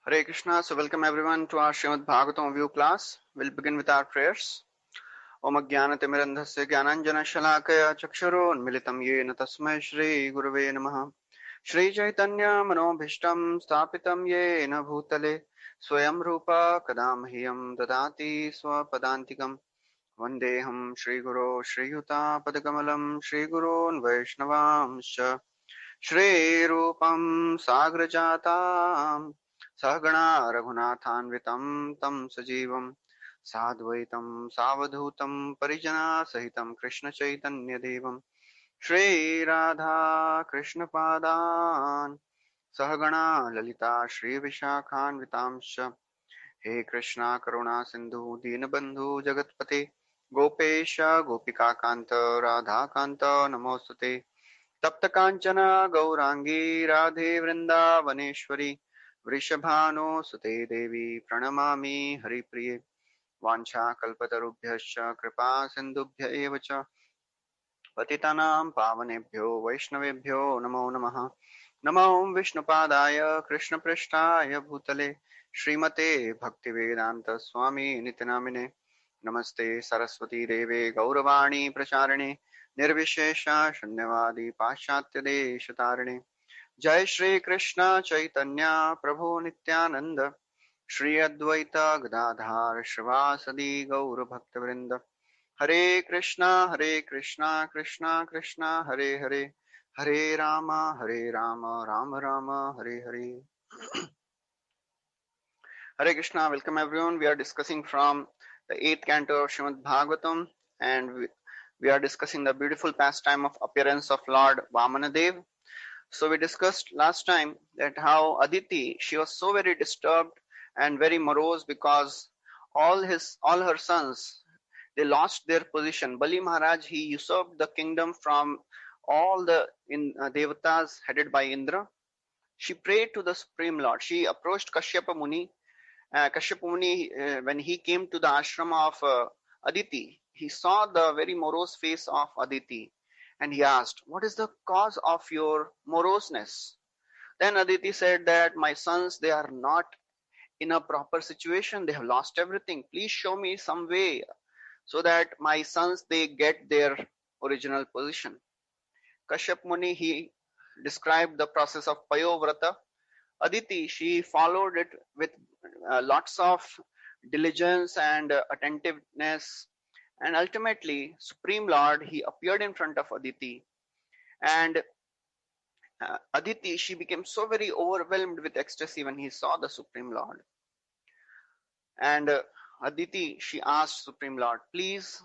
Hare Krishna. So welcome everyone to our Srimad Bhagavatam view class. We'll begin with our prayers. Om Ajnanatimirandhasya Jnananjana Shalakaya Chakshurunmilitam Yena Tasmai Shri Gurave Namaha. Shri Chaitanya Manobhishtam Sthapitam Yena Bhutale Swayam Rupa Kadamahiyam Dadati Swapadantikam Vandeham Shri Guru Shri Yuta Padakamalam Shri Gurun Vaishnavamsha Shri Rupam Sagrajatam Sahagana Raghunathanvitam Tam Sajivam Sadvaitam Savadhutam Parijana Sahitam Krishna Chaitanya Devam Shri Radha Krishna Padan Sahagana Lalita Shri Vishakhanvitamsha He Krishna Karuna Sindhu Dinabandhu Jagatpate Gopesha Gopika Kanta Radha Kanta Namostate तप्त कांचना गौरांगी राधे वृंदावनेश्वरी वृषभानुसुते देवी प्रणमामि हरिप्रिये वाञ्छाकल्पतरुभ्यश्च कृपा सिन्धुभ्य एव च पतितानां पावनेभ्यो वैष्णवेभ्यो नमो नमः। नमो विष्णुपादाय कृष्णपृष्ठाय भूतले श्रीमते भक्तिवेदान्त स्वामी नित्यनामिने नमस्ते सरस्वती देवे गौरवाणी प्रचारिणे निर्विशेष शून्यवादी पाश्चात्य देश तारिणे जय श्री कृष्ण चैतन्य प्रभु नित्यानंद श्री अद्वैत गदाधार श्रीवासदि गौर भक्तवृंद हरे Krishna Krishna Krishna Hare Hare Hare Ram Ram Ram Hare Hare Hare Krishna. Welcome everyone. We are discussing from the 8th canto of Srimad Bhagavatam, and we are discussing the beautiful pastime of appearance of Lord Vamanadev. So we discussed last time that how Aditi, she was so very disturbed and very morose because all her sons, they lost their position. Bali Maharaj, he usurped the kingdom from all the devatas headed by Indra. She prayed to the Supreme Lord. She approached Kashyapa Muni. Kashyapa Muni, when he came to the ashram of Aditi, he saw the very morose face of Aditi, and he asked, "What is the cause of your moroseness?" Then Aditi said that my sons, they are not in a proper situation. They have lost everything. Please show me some way so that my sons, they get their original position. Kashyap Muni, he described the process of Payovrata. Aditi, she followed it with lots of diligence and attentiveness, and ultimately Supreme Lord, he appeared in front of Aditi, and Aditi, she became so very overwhelmed with ecstasy when he saw the Supreme Lord. And Aditi, she asked Supreme Lord, please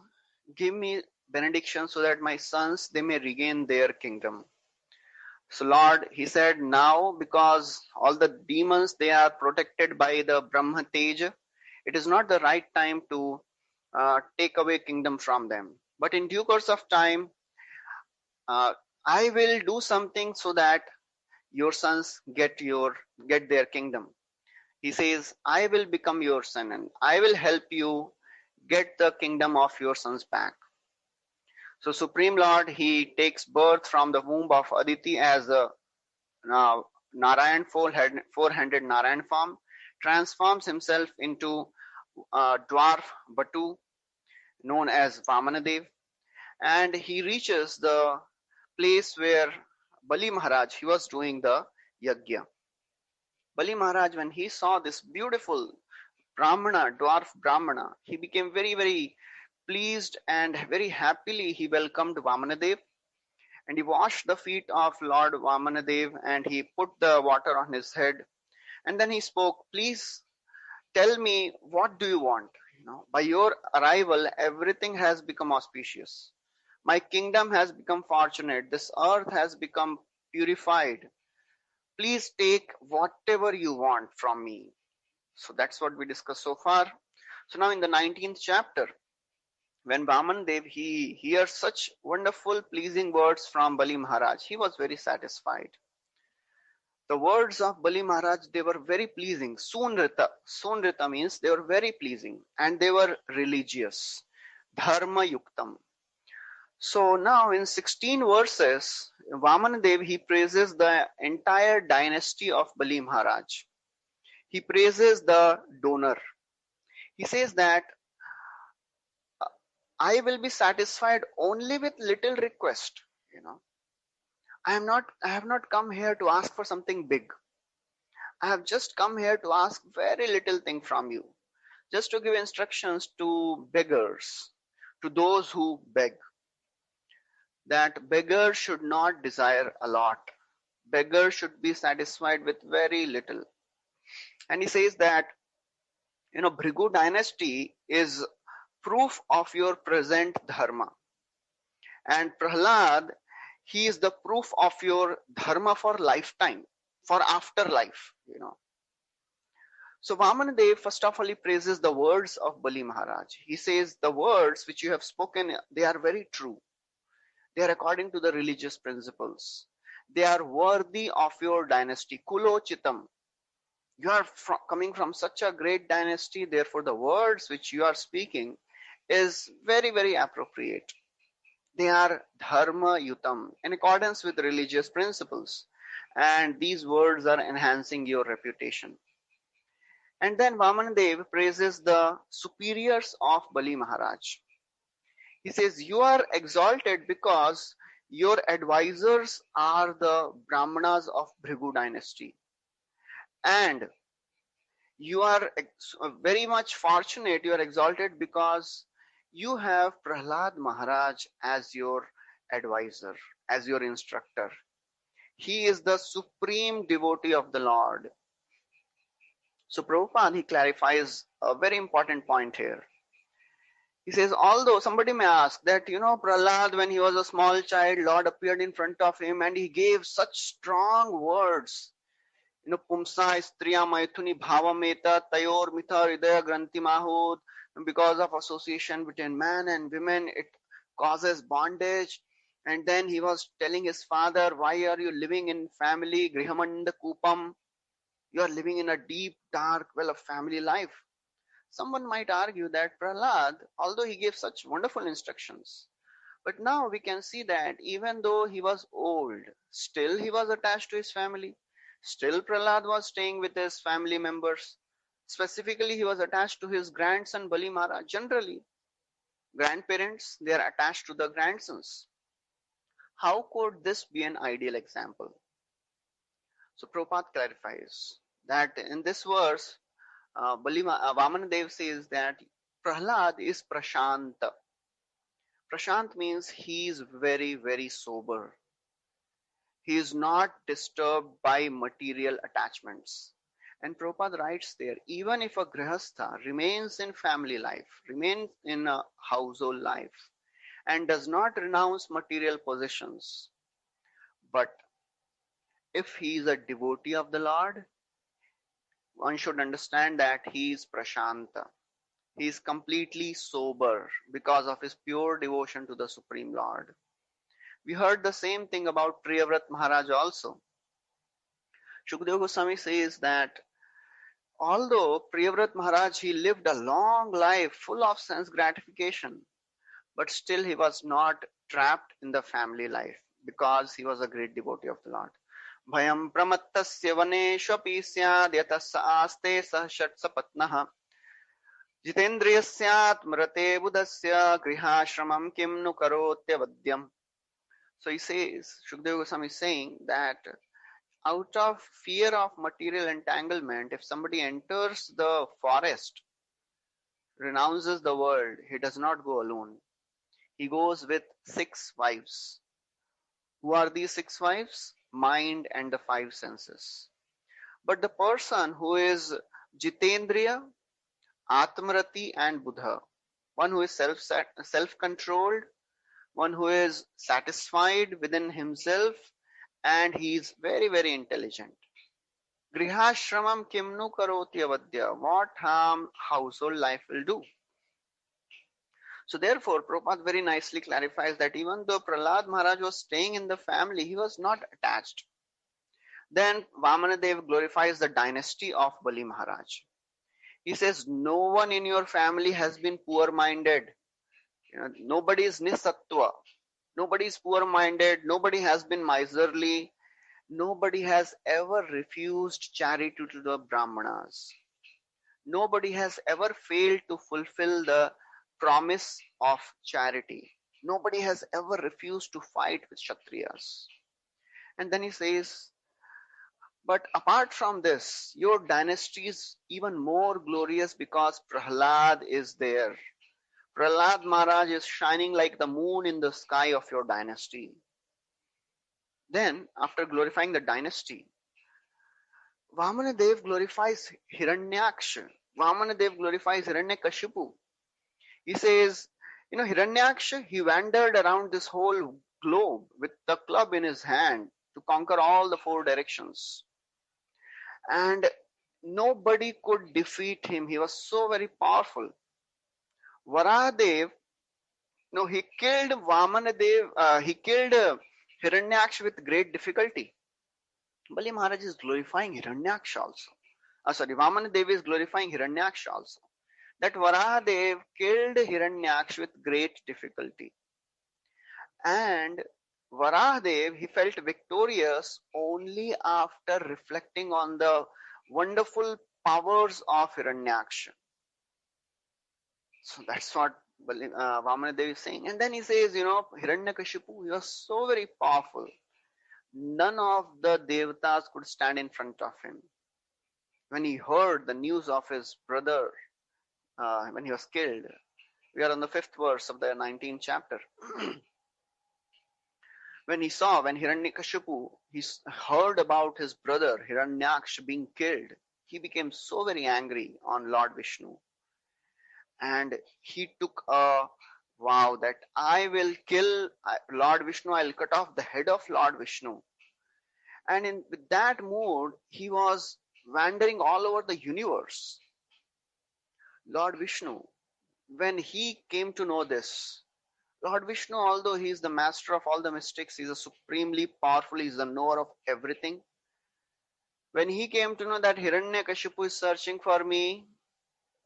give me benediction so that my sons, they may regain their kingdom. So Lord, he said, now because all the demons, they are protected by the Brahma Tej, it is not the right time to take away kingdom from them. But in due course of time, I will do something so that your sons get their kingdom. He says, I will become your son and I will help you get the kingdom of your sons back. So Supreme Lord, he takes birth from the womb of Aditi as a Narayan, four-handed Narayan form, transforms himself into dwarf Batu, known as Vamanadev, and he reaches the place where Bali Maharaj, he was doing the yajna. Bali Maharaj, when he saw this beautiful Brahmana, dwarf Brahmana, he became very, very pleased and very happily he welcomed Vamanadev, and he washed the feet of Lord Vamanadev and he put the water on his head, and then he spoke, please tell me, what do you want? By your arrival, everything has become auspicious. My kingdom has become fortunate. This earth has become purified. Please take whatever you want from me. So that's what we discussed so far. So now in the 19th chapter, when Vamanadev, he hears such wonderful, pleasing words from Bali Maharaj, he was very satisfied. The words of Bali Maharaj, they were very pleasing. Sunrita means they were very pleasing and they were religious. Dharma yuktam. So now in 16 verses, Vamanadev, he praises the entire dynasty of Bali Maharaj. He praises the donor. He says that I will be satisfied only with little request. I have not come here to ask for something big. I have just come here to ask very little thing from you. Just to give instructions to beggars, to those who beg, that beggars should not desire a lot. Beggars should be satisfied with very little. And he says that, Bhrigu dynasty is proof of your present dharma. And Prahlad, he is the proof of your dharma for lifetime, for afterlife. So Vamanadev first of all he praises the words of Bali Maharaj. He says the words which you have spoken, they are very true. They are according to the religious principles. They are worthy of your dynasty. Kulochitam. You are coming from such a great dynasty, therefore the words which you are speaking is very, very appropriate. They are dharma yutam, in accordance with religious principles. And these words are enhancing your reputation. And then Vamanadev praises the superiors of Bali Maharaj. He says, you are exalted because your advisors are the Brahmanas of Bhrigu dynasty. And you are very much fortunate, you are exalted because you have Prahlad Maharaj as your advisor, as your instructor. He is the supreme devotee of the Lord. So Prabhupada, he clarifies a very important point here. He says, although somebody may ask that, Prahlad, when he was a small child, Lord appeared in front of him and he gave such strong words. Pumsa striya maithuni bhavameta tayor mitha hridaya granthi mahud. Because of association between man and women, it causes bondage. And then he was telling his father, why are you living in family? Grihamanda kupam. You are living in a deep, dark well of family life. Someone might argue that Prahlad, although he gave such wonderful instructions, but now we can see that even though he was old, still he was attached to his family. Still Prahlad was staying with his family members. Specifically, he was attached to his grandson Bali Maharaj. Generally, grandparents, they are attached to the grandsons. How could this be an ideal example? So Prabhupada clarifies that in this verse, Vamanadev says that Prahlad is Prashant. Prashant means he is very, very sober. He is not disturbed by material attachments. And Prabhupada writes there, even if a grihastha remains in family life, remains in a household life, and does not renounce material possessions, but if he is a devotee of the Lord, one should understand that he is Prashanta. He is completely sober because of his pure devotion to the Supreme Lord. We heard the same thing about Priyavrat Maharaj also. Shukadeva Goswami says that although Priyavrat Maharaj, he lived a long life full of sense gratification, but still he was not trapped in the family life because he was a great devotee of the Lord. Bhayam pramattasya vaneshwapi syad yatasya aste sah shatsapatnaha jitendriyasyat mrate budasya grihashramam kim nu karotyavadyam. So he says, Shukadeva Goswami is saying that out of fear of material entanglement, if somebody enters the forest, renounces the world, he does not go alone. He goes with 6 wives. Who are these 6 wives? Mind and the 5 senses. But the person who is Jitendriya, Atmarati and Buddha, one who is self-controlled, one who is satisfied within himself, and he is very, very intelligent. Grihashramam kimnu karoti avadya. What harm household life will do. So therefore, Prabhupada very nicely clarifies that even though Prahlad Maharaj was staying in the family, he was not attached. Then Vamanadev glorifies the dynasty of Bali Maharaj. He says, no one in your family has been poor-minded. Nobody is nisattva. Nobody is poor-minded. Nobody has been miserly. Nobody has ever refused charity to the Brahmanas. Nobody has ever failed to fulfill the promise of charity. Nobody has ever refused to fight with Kshatriyas. And then he says, but apart from this, your dynasty is even more glorious because Prahlad is there. Prahlad Maharaj is shining like the moon in the sky of your dynasty. Then, after glorifying the dynasty, Vamanadev glorifies Hiranyaksha. Vamanadev glorifies Hiranyakashipu. He says, Hiranyaksha, he wandered around this whole globe with the club in his hand to conquer all the four directions. And nobody could defeat him. He was so very powerful. Varahadev, he killed Vamanadev, he killed Hiranyaksha with great difficulty. Bali Maharaj is glorifying Hiranyaksha also. Vamanadev is glorifying Hiranyaksha also. That Varahadev killed Hiranyaksha with great difficulty. And Varahadev, he felt victorious only after reflecting on the wonderful powers of Hiranyaksha. So that's what Vamanadev is saying. And then he says, Hiranyakashipu, you are so very powerful. None of the Devatas could stand in front of him. When he heard the news of his brother, when he was killed, we are on the 5th verse of the 19th chapter. When Hiranyakashipu, he heard about his brother Hiranyaksha being killed, he became so very angry on Lord Vishnu. And he took a vow that I will kill Lord Vishnu, I will cut off the head of Lord Vishnu. And with that mood, he was wandering all over the universe. Lord Vishnu, when he came to know this, Lord Vishnu, although he is the master of all the mystics, he is a supremely powerful, he is the knower of everything. When he came to know that Hiranyakashipu is searching for me,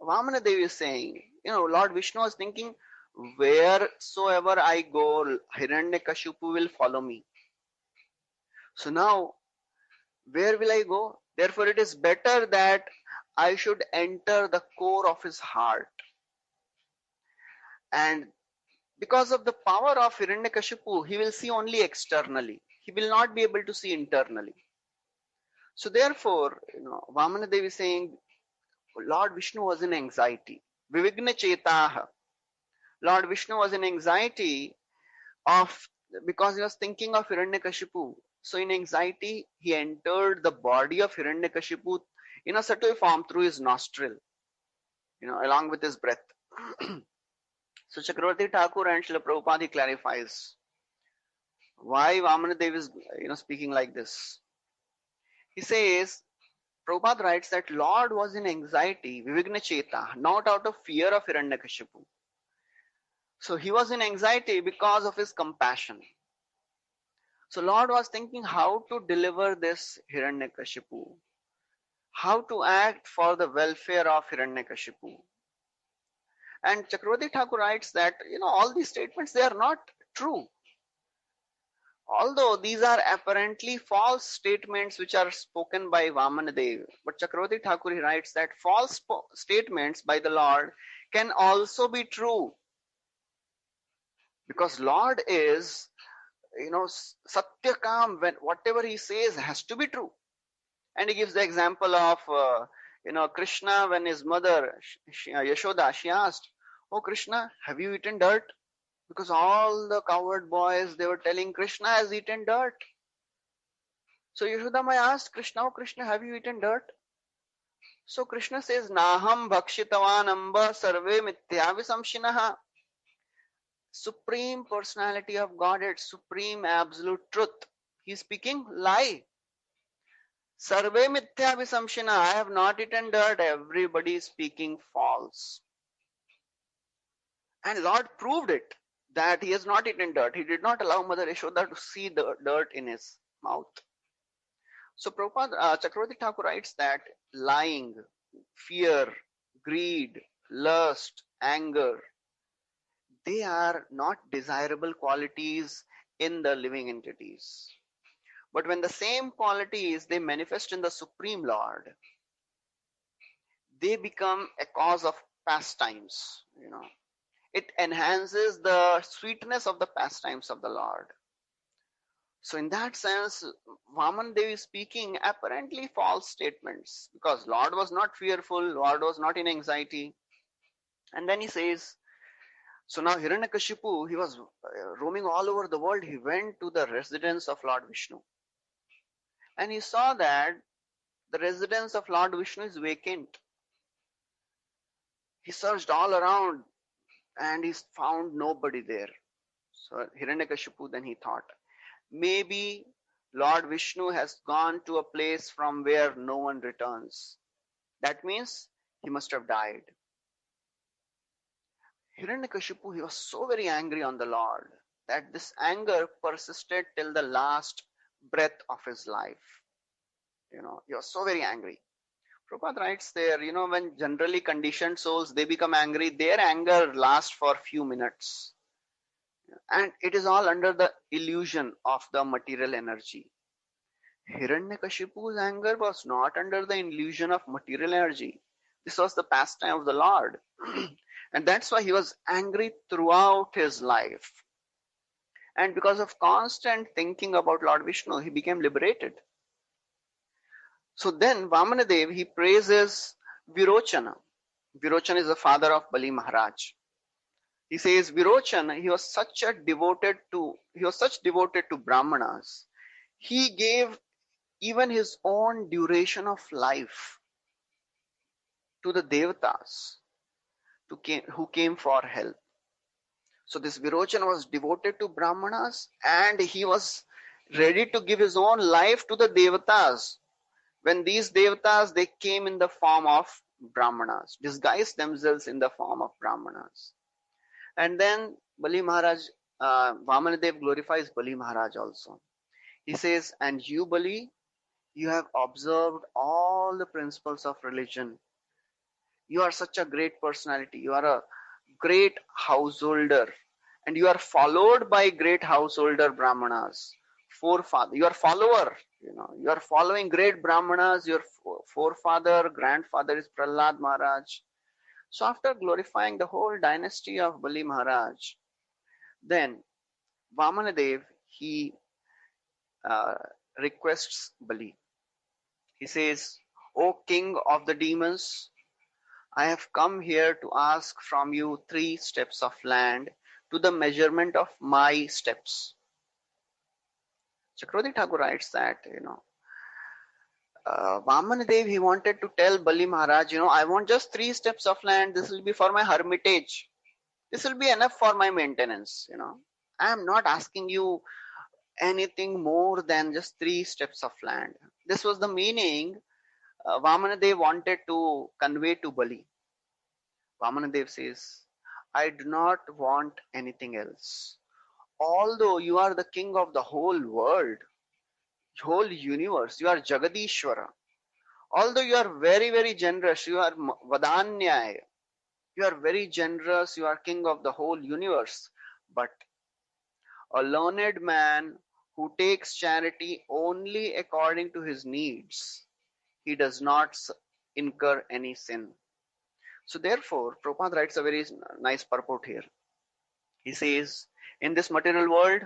Vamanadev is saying, Lord Vishnu was thinking, wheresoever I go, Hiranyakashipu will follow me. So now, where will I go? Therefore, it is better that I should enter the core of his heart. And because of the power of Hiranyakashipu, he will see only externally. He will not be able to see internally. So therefore, Vamanadev is saying, Lord Vishnu was in anxiety. Vivigna chetaha. Lord Vishnu was in anxiety because he was thinking of Hiranyakashipu. So in anxiety, he entered the body of Hiranyakashipu in a subtle form through his nostril, along with his breath. So Chakravarti Thakur and Srila Prabhupada clarifies why Vamanadev is speaking like this. He says, Prabhupada writes that Lord was in anxiety, vivigna cheta, not out of fear of Hiranyakashipu. So he was in anxiety because of his compassion. So Lord was thinking how to deliver this Hiranyakashipu, how to act for the welfare of Hiranyakashipu. And Chakravarti Thakur writes that, all these statements, they are not true. Although these are apparently false statements which are spoken by Vamanadev, but Chakravarti Thakur writes that false statements by the Lord can also be true. Because Lord is, Satyakam, when whatever he says has to be true. And he gives the example of, Krishna, when his mother, Yashoda, she asked, oh Krishna, have you eaten dirt? Because all the coward boys, they were telling Krishna has eaten dirt. So Yashodamai asked Krishna, oh Krishna, have you eaten dirt? So Krishna says, Naham bhakshitavan amba sarve mityavisamshinaha. Supreme personality of Godhead, supreme absolute truth. He is speaking lie. Sarve mityavisamshina. I have not eaten dirt. Everybody is speaking false. And Lord proved it, that he has not eaten dirt. He did not allow Mother Yashoda to see the dirt in his mouth. So Prabhupada, Chakravarti Thakur writes that lying, fear, greed, lust, anger, they are not desirable qualities in the living entities. But when the same qualities they manifest in the Supreme Lord, they become a cause of pastimes. It enhances the sweetness of the pastimes of the Lord. So in that sense, Vaman Dev is speaking apparently false statements, because Lord was not fearful, Lord was not in anxiety. And then he says, so now Hiranyakashipu, he was roaming all over the world. He went to the residence of Lord Vishnu. And he saw that the residence of Lord Vishnu is vacant. He searched all around and he found nobody there. So Hiranyakashipu, then he thought, maybe Lord Vishnu has gone to a place from where no one returns. That means he must have died. Hiranyakashipu, he was so very angry on the Lord that this anger persisted till the last breath of his life. He was so very angry. Prabhupada writes there, when generally conditioned souls, they become angry, their anger lasts for a few minutes. And it is all under the illusion of the material energy. Hiranyakashipu's anger was not under the illusion of material energy. This was the pastime of the Lord. And that's why he was angry throughout his life. And because of constant thinking about Lord Vishnu, he became liberated. So then Vamanadev, he praises Virochana. Virochana is the father of Bali Maharaj. He says Virochana, he was such devoted to Brahmanas. He gave even his own duration of life to the Devatas who came for help. So this Virochana was devoted to Brahmanas, and he was ready to give his own life to the Devatas. When these Devatas, they came in the form of Brahmanas, disguised themselves in the form of Brahmanas. And then Bali Maharaj, Vamanadev glorifies Bali Maharaj also. He says, and you, Bali, you have observed all the principles of religion. You are such a great personality. You are a great householder. And you are followed by great householder Brahmanas. Forefather, you are follower. You are following great Brahmanas. Your forefather, grandfather is Prahlad Maharaj. So after glorifying the whole dynasty of Bali Maharaj, then Vamanadev, he requests Bali. He says, O king of the demons, I have come here to ask from you 3 steps of land to the measurement of my steps. Chakravarti Thakur writes that, Vamanadev, he wanted to tell Bali Maharaj, I want just 3 steps of land. This will be for my hermitage. This will be enough for my maintenance. I am not asking you anything more than just 3 steps of land. This was the meaning Vamanadev wanted to convey to Bali. Vamanadev says, I do not want anything else. Although you are the king of the whole world, whole universe, you are Jagadishwara. Although you are very, very generous, you are Vadanyaya, you are very generous, you are king of the whole universe. But a learned man who takes charity only according to his needs, he does not incur any sin. So therefore, Prabhupada writes a very nice purport here. He says, in this material world,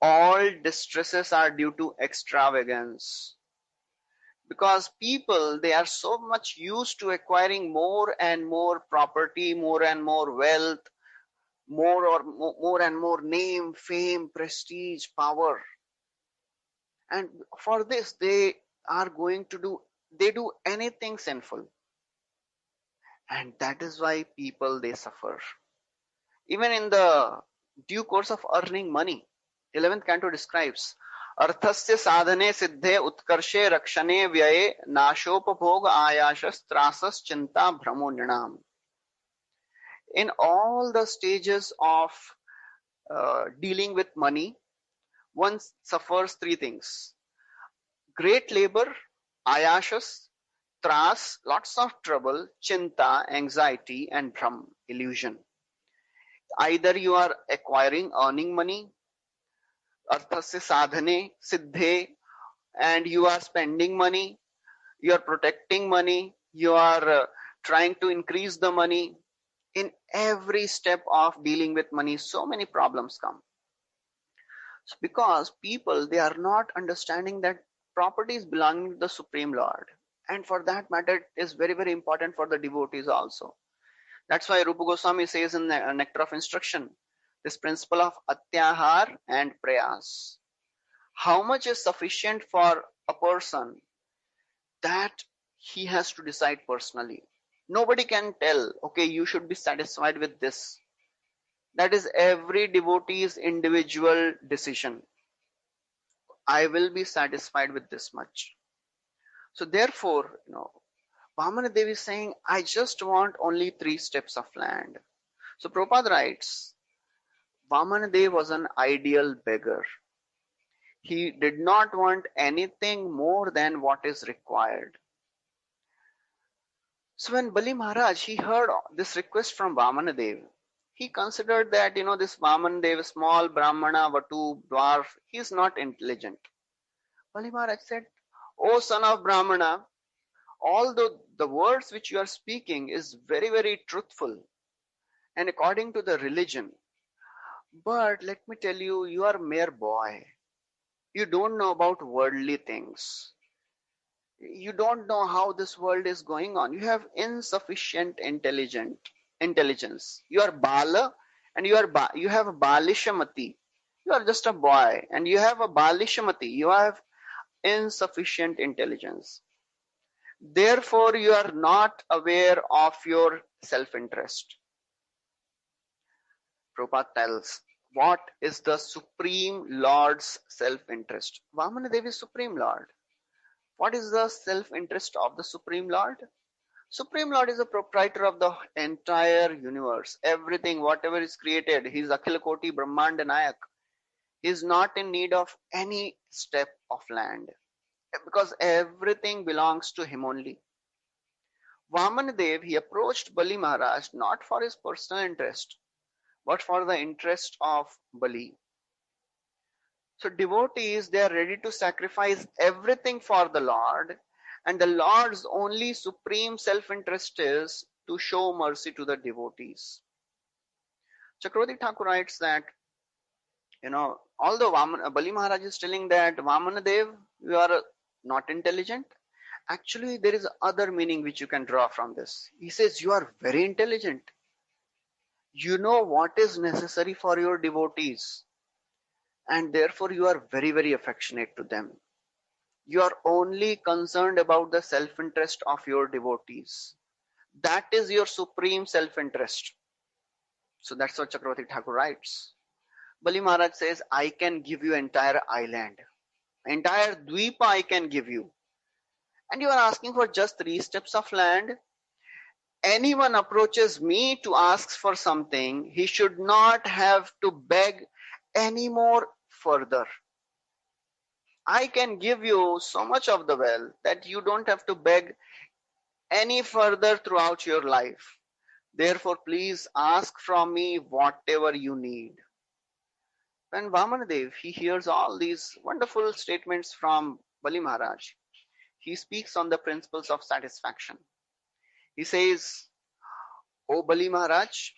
all distresses are due to extravagance. Because people, they are so much used to acquiring more and more property, more and more wealth, more and more name, fame, prestige, power. And for this, they do anything sinful. And that is why people, they suffer. Even in the due course of earning money, 11th canto describes, Arthasya sadhane siddhe utkarshe rakshane vyaye nashopabhog ayashas trasas chinta brahmonyanam. In all the stages of dealing with money, one suffers 3 things. Great labor, ayashas, tras, lots of trouble, chinta, anxiety, and bhram, illusion. Either you are earning money, arthasya sadhane, siddhe, and you are spending money, you are protecting money, you are trying to increase the money. In every step of dealing with money, so many problems come. So because people, they are not understanding that property is belonging to the Supreme Lord. And for that matter, it is very, very important for the devotees also. That's why Rupa Goswami says in the Nectar of Instruction, this principle of atyahar and prayas. How much is sufficient for a person, that he has to decide personally. Nobody can tell, okay, you should be satisfied with this. That is every devotee's individual decision. I will be satisfied with this much. So therefore, Vamana Devi is saying, I just want only 3 steps of land. So Prabhupada writes, Vamana Dev was an ideal beggar. He did not want anything more than what is required. So when Bali Maharaj, he heard this request from Vamana Dev, he considered that, this Vamana Dev, small Brahmana, Vatu, dwarf, he is not intelligent. Bali Maharaj said, O son of Brahmana, although the words which you are speaking is very, very truthful and according to the religion, but let me tell you, you are a mere boy. You don't know about worldly things. You don't know how this world is going on. You have insufficient intelligence. You are Bala and you have a Balishamati. You are just a boy and you have a Balishamati. You have insufficient intelligence. Therefore, you are not aware of your self-interest. Prabhupada tells, what is the Supreme Lord's self-interest? Vamana Devi is Supreme Lord. What is the self-interest of the Supreme Lord? Supreme Lord is the proprietor of the entire universe. Everything, whatever is created, he is Akhil Koti Brahmanda Nayak. He is not in need of any step of land, because everything belongs to him only. Vamana Dev, he approached Bali Maharaj not for his personal interest, but for the interest of Bali. So devotees, they are ready to sacrifice everything for the Lord, and the Lord's only supreme self-interest is to show mercy to the devotees. Chakravarti Thakur writes that, although Bali Maharaj is telling that Vamana Dev, you are not intelligent, actually there is other meaning which you can draw from this. He says, you are very intelligent. You know what is necessary for your devotees, and therefore you are very, very affectionate to them. You are only concerned about the self-interest of your devotees. That is your supreme self-interest. So that's what Chakravarti Thakur writes. Bali Maharaj says, I can give you entire island. Entire Dvipa I can give you. And you are asking for just 3 steps of land? Anyone approaches me to ask for something, he should not have to beg any more further. I can give you so much of the wealth that you don't have to beg any further throughout your life. Therefore, please ask from me whatever you need. When Vamana Dev, he hears all these wonderful statements from Bali Maharaj, he speaks on the principles of satisfaction. He says, O Bali Maharaj,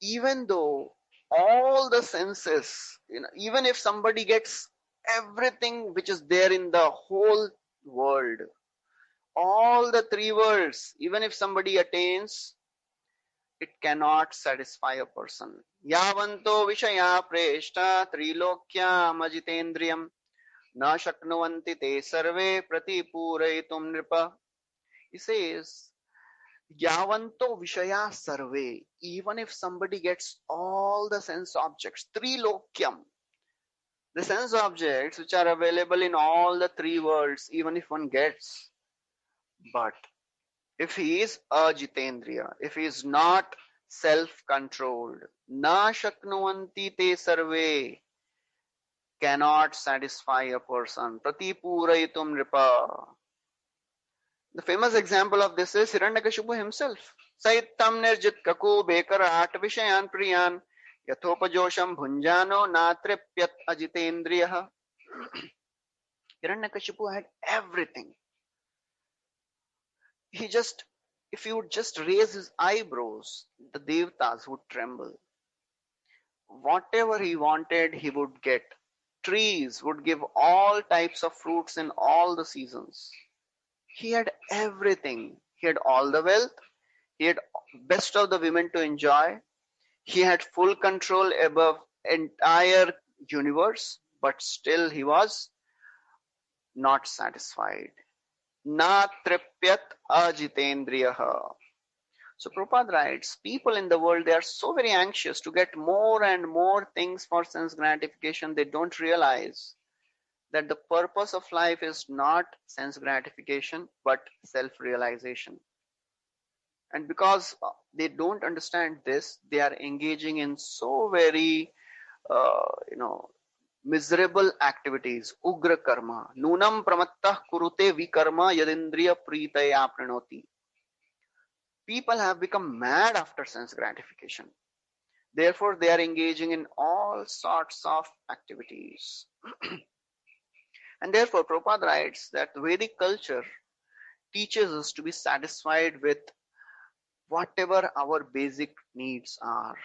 even though all the senses, even if somebody gets everything which is there in the whole world, all the 3 worlds, even if somebody attains, it cannot satisfy a person. Yavanto vishaya preshta trilokyam ajitendriyam na shaknuvanti te sarve pratipuraitum nripa. He says, Yavanto Vishaya Sarve, even if somebody gets all the sense objects, Trilokyam, the sense objects which are available in all the 3 worlds, even if one gets, but if he is ajitendriya, if he is not self-controlled, na shaknuvanti te sarve, cannot satisfy a person, pratipuraitum nripa. The famous example of this is Hiranyakashipu himself. Saitam nirjit kaku bekarat vishayan priyan yathopajosham bhunjano natripyat ajitendriyaha. Hiranyakashipu had everything. If he would just raise his eyebrows, the Devatas would tremble. Whatever he wanted, he would get. Trees would give all types of fruits in all the seasons. He had everything. He had all the wealth. He had best of the women to enjoy. He had full control above entire universe, but still he was not satisfied. Na tripyat ajitendriyaha. So Prabhupada writes, people in the world, they are so very anxious to get more and more things for sense gratification. They don't realize that the purpose of life is not sense gratification, but self-realization. And because they don't understand this, they are engaging in so very, miserable activities. Ugra karma. Nunam pramattah kurute vikarma yadindriya pritaya pranoti. People have become mad after sense gratification. Therefore, they are engaging in all sorts of activities. And therefore, Prabhupada writes that Vedic culture teaches us to be satisfied with whatever our basic needs are.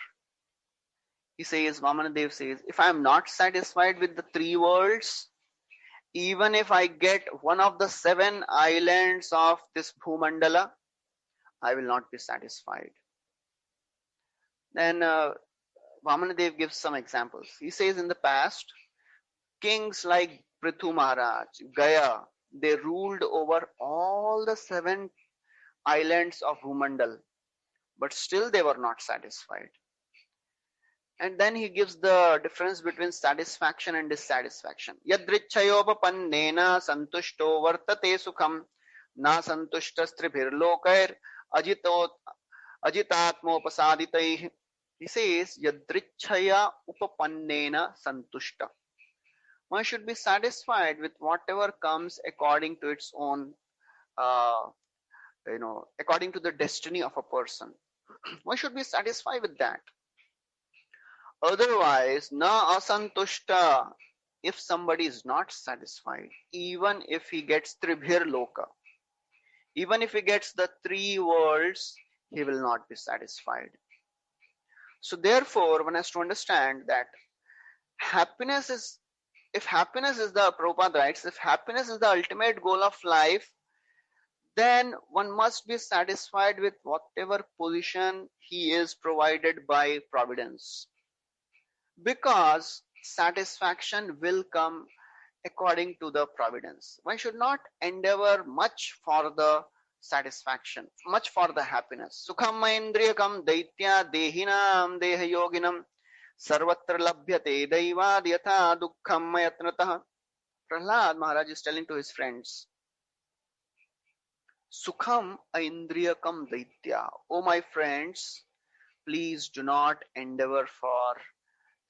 He says, Vamanadev says, if I am not satisfied with the three worlds, even if I get one of the 7 islands of this Bhumandala, I will not be satisfied. Then Vamanadev gives some examples. He says in the past, kings like Prithu Maharaj, Gaya, they ruled over all the 7 islands of Bhumandal, but still they were not satisfied. And then he gives the difference between satisfaction and dissatisfaction. Yadrichayopapannena santushto vartate sukham na santushtastribhirlokair ajitatmopasaditai. He says, Yadrichaya upapannena santushta. One should be satisfied with whatever comes according to its own, according to the destiny of a person. One should be satisfied with that. Otherwise, na asantushta, if somebody is not satisfied, even if he gets tribhir loka, even if he gets the 3 worlds, he will not be satisfied. So therefore, one has to understand that if happiness is the, Prabhupada writes, if happiness is the ultimate goal of life, then one must be satisfied with whatever position he is provided by Providence. Because satisfaction will come according to the providence. One should not endeavor much for the satisfaction, much for the happiness. Sukham maindriyakam daitya dehinam dehayoginam sarvatra labhyate daivad yatha dukkham mayatnatah. Prahlad Maharaj is telling to his friends, Sukham aindriyakam daitya. Oh my friends, please do not endeavor for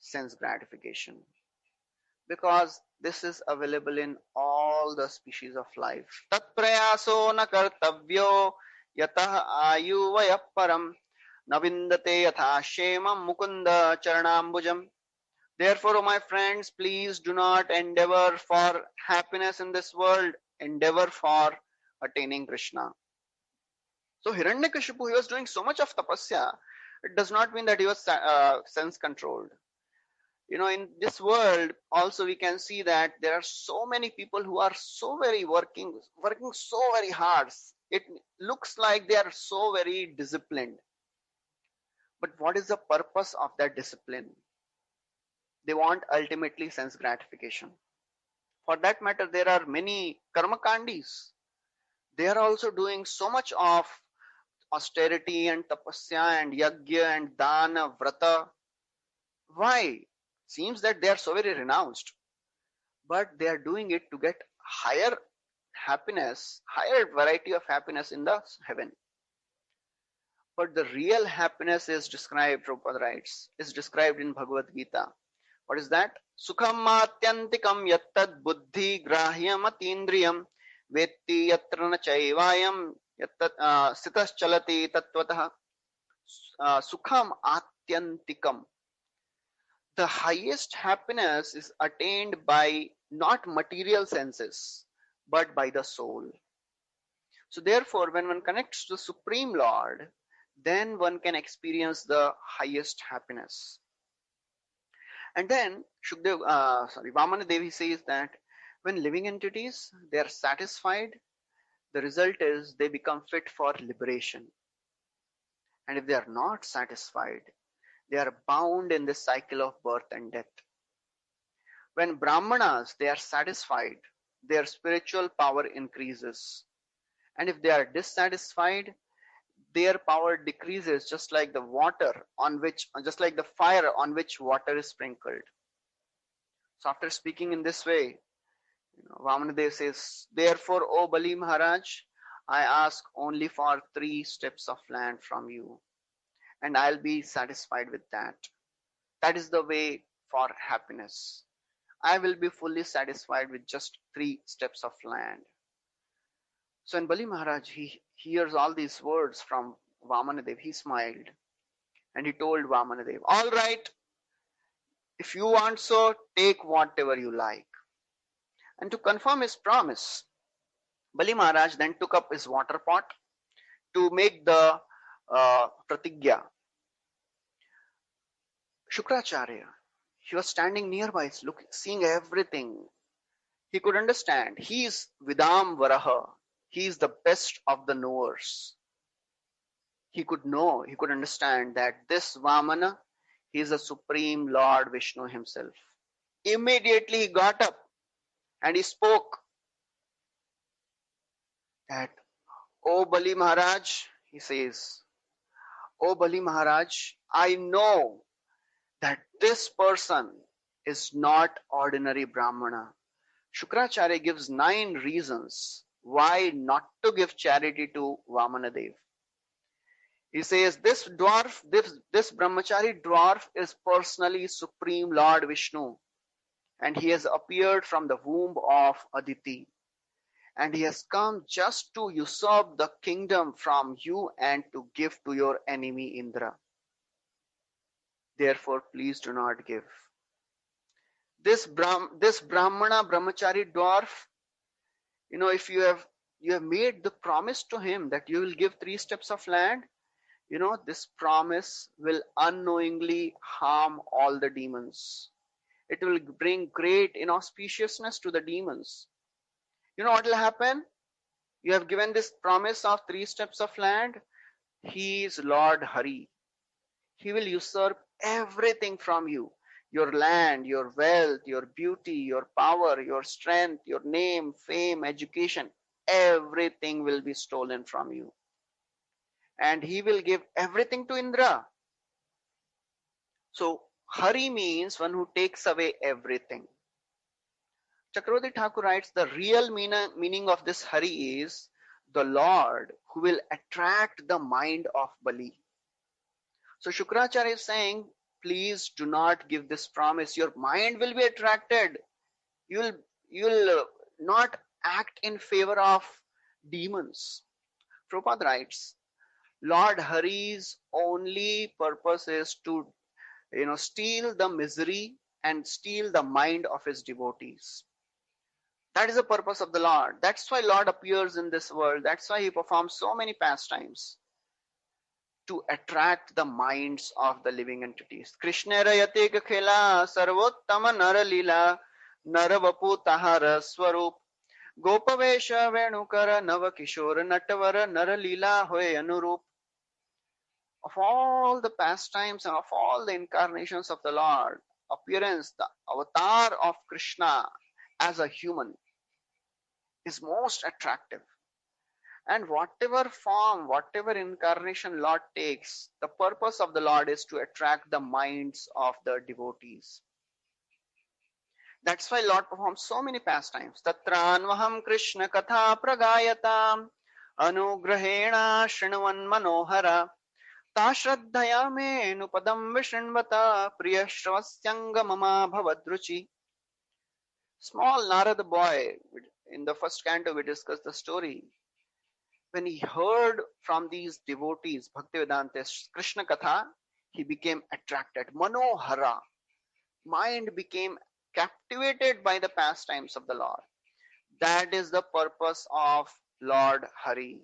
sense gratification, because this is available in all the species of life. Tat prayaso na kartavyo yatah ayuvaya param navindate yatha shemam mukunda charanambujam. Therefore, O my friends, please do not endeavor for happiness in this world, endeavor for attaining Krishna. So Hiranyakashipu, he was doing so much of tapasya. It does not mean that he was sense controlled. In this world also we can see that there are so many people who are so very working so very hard. It looks like they are so very disciplined. But what is the purpose of that discipline? They want ultimately sense gratification. For that matter, there are many karmakandis. They are also doing so much of austerity and tapasya and yajna and dana, vrata. Why? Seems that they are so very renounced, but they are doing it to get higher happiness, higher variety of happiness in the heaven. But the real happiness is described, Prabhupada writes, is described in Bhagavad Gita. What is that? Sukham matyantikam yattad buddhi grahyam atindriyam vetti yatra na chaivayam sitas chalati tatvatah. Sukham atyantikam. The highest happiness is attained by not material senses, but by the soul. So therefore, when one connects to the Supreme Lord, then one can experience the highest happiness. And then Vamana Devi says that when living entities, they are satisfied, the result is they become fit for liberation. And if they are not satisfied, they are bound in this cycle of birth and death. When Brahmanas, they are satisfied, their spiritual power increases. And if they are dissatisfied, their power decreases, just like the fire on which water is sprinkled. So after speaking in this way, Vamanadev says, therefore, O Bali Maharaj, I ask only for 3 steps of land from you, and I'll be satisfied with that. That is the way for happiness. I will be fully satisfied with just 3 steps of land. So when Bali Maharaj, he hears all these words from Vamanadev, he smiled and he told Vamanadev, all right, if you want so, take whatever you like. And to confirm his promise, Bali Maharaj then took up his water pot to make the pratigya. Shukracharya, he was standing nearby, seeing everything. He could understand. He is Vidam Varaha. He is the best of the knowers. He could understand that this Vamana, he is the Supreme Lord Vishnu himself. Immediately he got up and he spoke that, O Bali Maharaj, he says, O Bali Maharaj, I know that this person is not ordinary Brahmana. Shukracharya gives 9 reasons why not to give charity to Vamanadev. He says, this brahmachari dwarf is personally Supreme Lord Vishnu, and he has appeared from the womb of Aditi, and he has come just to usurp the kingdom from you and to give to your enemy Indra. Therefore, please do not give. This Brahmana brahmachari dwarf, if you have made the promise to him that you will give 3 steps of land, this promise will unknowingly harm all the demons. It will bring great inauspiciousness to the demons. You know what will happen? You have given this promise of 3 steps of land. He is Lord Hari. He will usurp everything from you. Your land, your wealth, your beauty, your power, your strength, your name, fame, education, everything will be stolen from you. And he will give everything to Indra. So, Hari means one who takes away everything. Chakravarti Thakur writes, the real meaning of this Hari is the Lord who will attract the mind of Bali. So Shukracharya is saying, please do not give this promise. Your mind will be attracted. You'll not act in favor of demons. Prabhupada writes, Lord Hari's only purpose is to steal the misery and steal the mind of his devotees. That is the purpose of the Lord. That's why Lord appears in this world. That's why he performs so many pastimes, to attract the minds of the living entities. Krishna rayate khela sarvottama nara lila naravapu tahara swarup gopavesha venukara navakishora natavara nara lila hoy anurup. Of all the pastimes and of all the incarnations of the Lord, appearance, the avatar of Krishna as a human is most attractive. And whatever form, whatever incarnation Lord takes, the purpose of the Lord is to attract the minds of the devotees. That's why Lord performs so many pastimes. Tatranvaham Krishna Katha Pragayatam Anugrahena Shrinuvan Manohara Tashraddhaya me nupadam Vishnvata Priyashravasyanga Mama Bhavadruchi. Small Narada boy, in the first canto we discussed the story. When he heard from these devotees, Bhaktivedantists, Krishna Katha, he became attracted. Manohara. Mind became captivated by the pastimes of the Lord. That is the purpose of Lord Hari.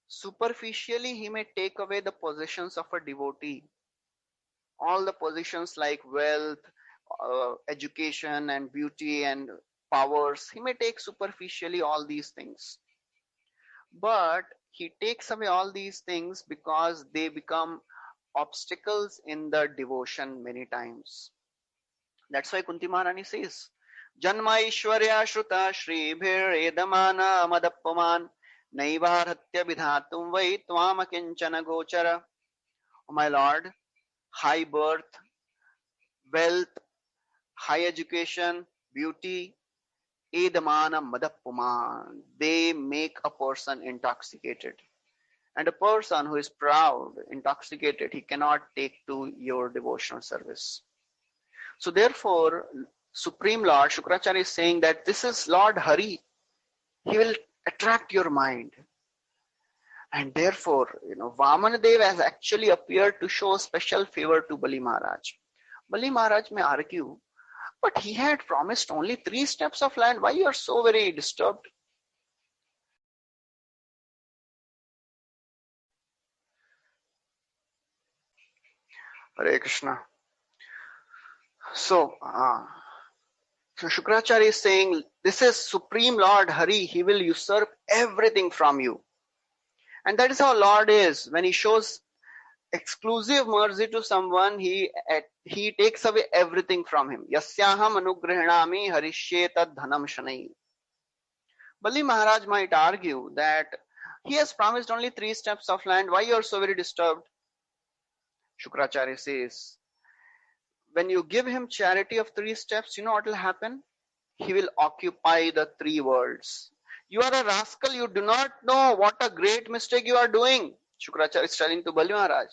Superficially, he may take away the possessions of a devotee, all the possessions like wealth, education, and beauty and powers. He may take superficially all these things. But he takes away all these things because they become obstacles in the devotion many times. That's why Kunti Maharani says, Janma Ishwarya Shruta Shribhir Edamana Madappaman Naivarhatya Vidhatum Vai Twama Kinchana Gochara. Oh my Lord, high birth, wealth, high education, beauty, Edamana Madappaman, they make a person intoxicated. And a person who is proud, intoxicated, he cannot take to your devotional service. So therefore, Supreme Lord Shukracharya is saying that this is Lord Hari. He will attract your mind. And therefore, Vamanadev has actually appeared to show special favor to Bali Maharaj. Bali Maharaj may argue, but he had promised only 3 steps of land. Why you are so very disturbed? Hare Krishna. So Shukracharya is saying, this is Supreme Lord Hari. He will usurp everything from you. And that is how Lord is. When he shows exclusive mercy to someone, he takes away everything from him. Yasyaham anugrahanami harishye tad dhanam shanai. Bali Maharaj might argue that he has promised only 3 steps of land. Why you are so very disturbed? Shukracharya says, when you give him charity of 3 steps, you know what will happen? He will occupy the 3 worlds. You are a rascal. You do not know what a great mistake you are doing. Shukracharya is telling to Bali Maharaj.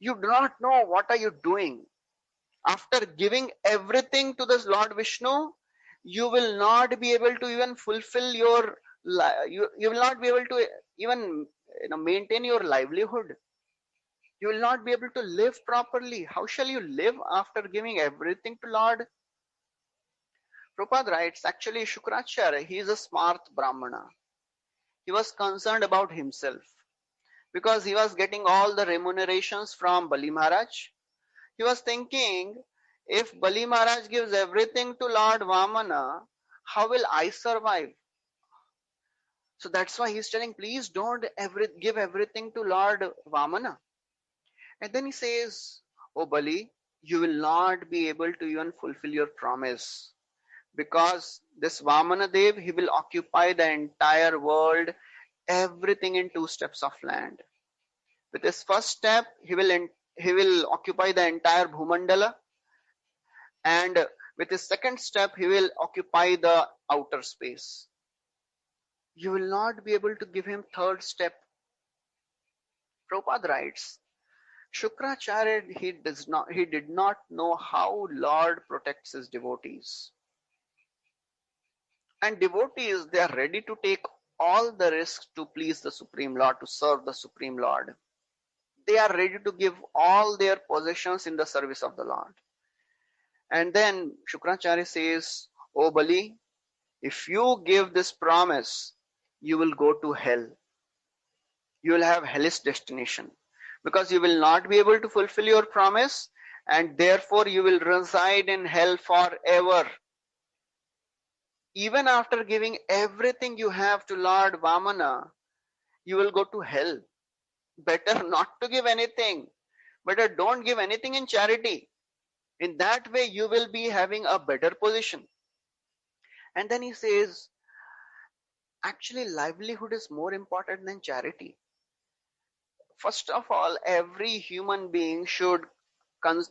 You do not know what are you doing. After giving everything to this Lord Vishnu, you will not be able to even fulfill your, you will not be able to even maintain your livelihood. You will not be able to live properly. How shall you live after giving everything to Lord? Prabhupada writes, actually Shukracharya, he is a smart Brahmana. He was concerned about himself because he was getting all the remunerations from Bali Maharaj. He was thinking, if Bali Maharaj gives everything to Lord Vamana, how will I survive? So that's why he's telling, please don't give everything to Lord Vamana. And then he says, oh Bali, you will not be able to even fulfill your promise. Because this Vamana Dev, he will occupy the entire world, everything in 2 steps of land. With his first step, he will occupy the entire Bhumandala, and with his second step, he will occupy the outer space. You will not be able to give him third step. Prabhupada writes, Shukracharya, he did not know how Lord protects his devotees. And devotees, they are ready to take all the risks to please the Supreme Lord, to serve the Supreme Lord. They are ready to give all their possessions in the service of the Lord. And then Shukracharya says, oh Bali, if you give this promise, you will go to hell. You will have hellish destination. Because you will not be able to fulfill your promise, and therefore you will reside in hell forever. Even after giving everything you have to Lord Vamana, you will go to hell. Better not to give anything. Better don't give anything in charity. In that way, you will be having a better position. And then he says, actually, livelihood is more important than charity. First of all, every human being should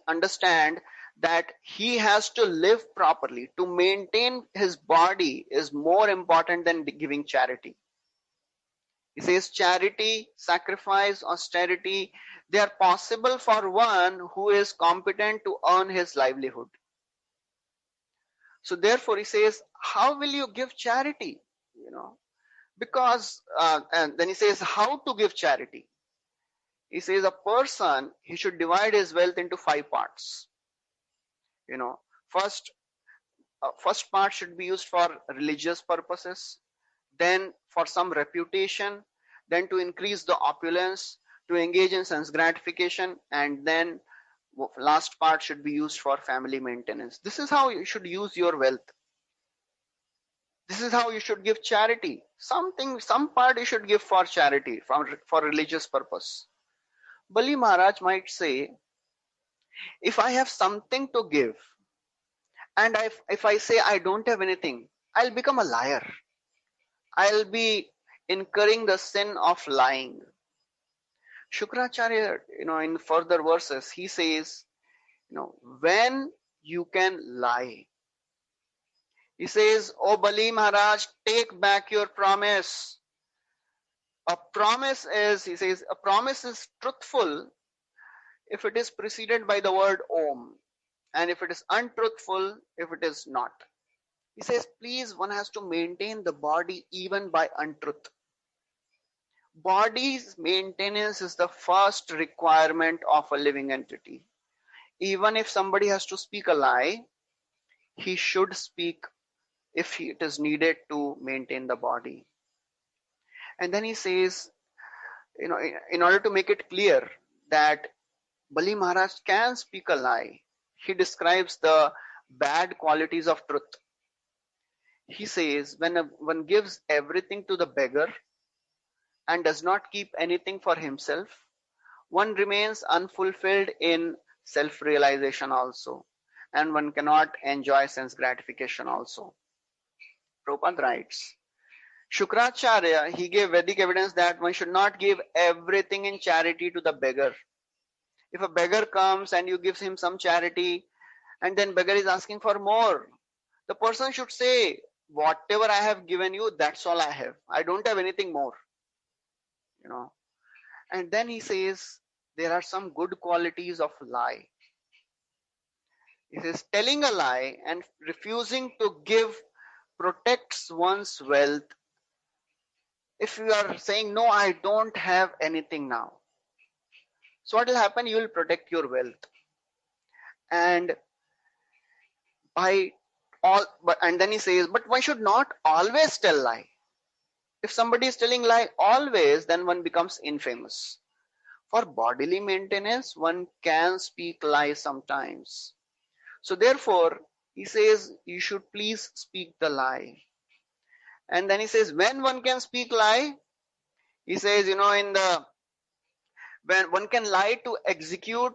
understand that he has to live properly. To maintain his body is more important than giving charity. He says charity, sacrifice, austerity, they are possible for one who is competent to earn his livelihood. So therefore he says, how will you give charity? Because, and then he says, how to give charity? He says a person, he should divide his wealth into 5 parts. First part should be used for religious purposes, then for some reputation, then to increase the opulence, to engage in sense gratification, and then last part should be used for family maintenance. This is how you should use your wealth. This is how you should give charity. Some part you should give for charity, for religious purpose. Bali Maharaj might say, if I have something to give, and if I say I don't have anything, I'll become a liar. I'll be incurring the sin of lying. Shukracharya, in further verses, he says, when you can lie. He says, "O Bali Maharaj, take back your promise." He says, a promise is truthful if it is preceded by the word Om, and if it is untruthful, if it is not. He says, please, one has to maintain the body even by untruth. Body's maintenance is the first requirement of a living entity. Even if somebody has to speak a lie, he should speak if it is needed to maintain the body. And then he says, in order to make it clear that Bali Maharaj can speak a lie, he describes the bad qualities of truth. He says, when one gives everything to the beggar and does not keep anything for himself, one remains unfulfilled in self-realization also, and one cannot enjoy sense gratification also. Prabhupada writes, Shukracharya, he gave Vedic evidence that one should not give everything in charity to the beggar. If a beggar comes and you give him some charity, and then beggar is asking for more, the person should say, whatever I have given you, that's all I have. I don't have anything more. And then he says, there are some good qualities of lie. He says, telling a lie and refusing to give protects one's wealth. If you are saying, no, I don't have anything now, so what will happen? You will protect your wealth. And then he says, but one should not always tell lie. If somebody is telling lie always, then one becomes infamous. For bodily maintenance, one can speak lie sometimes. So therefore, he says, you should please speak the lie. And then he says, when one can speak lie, he says, when one can lie to execute,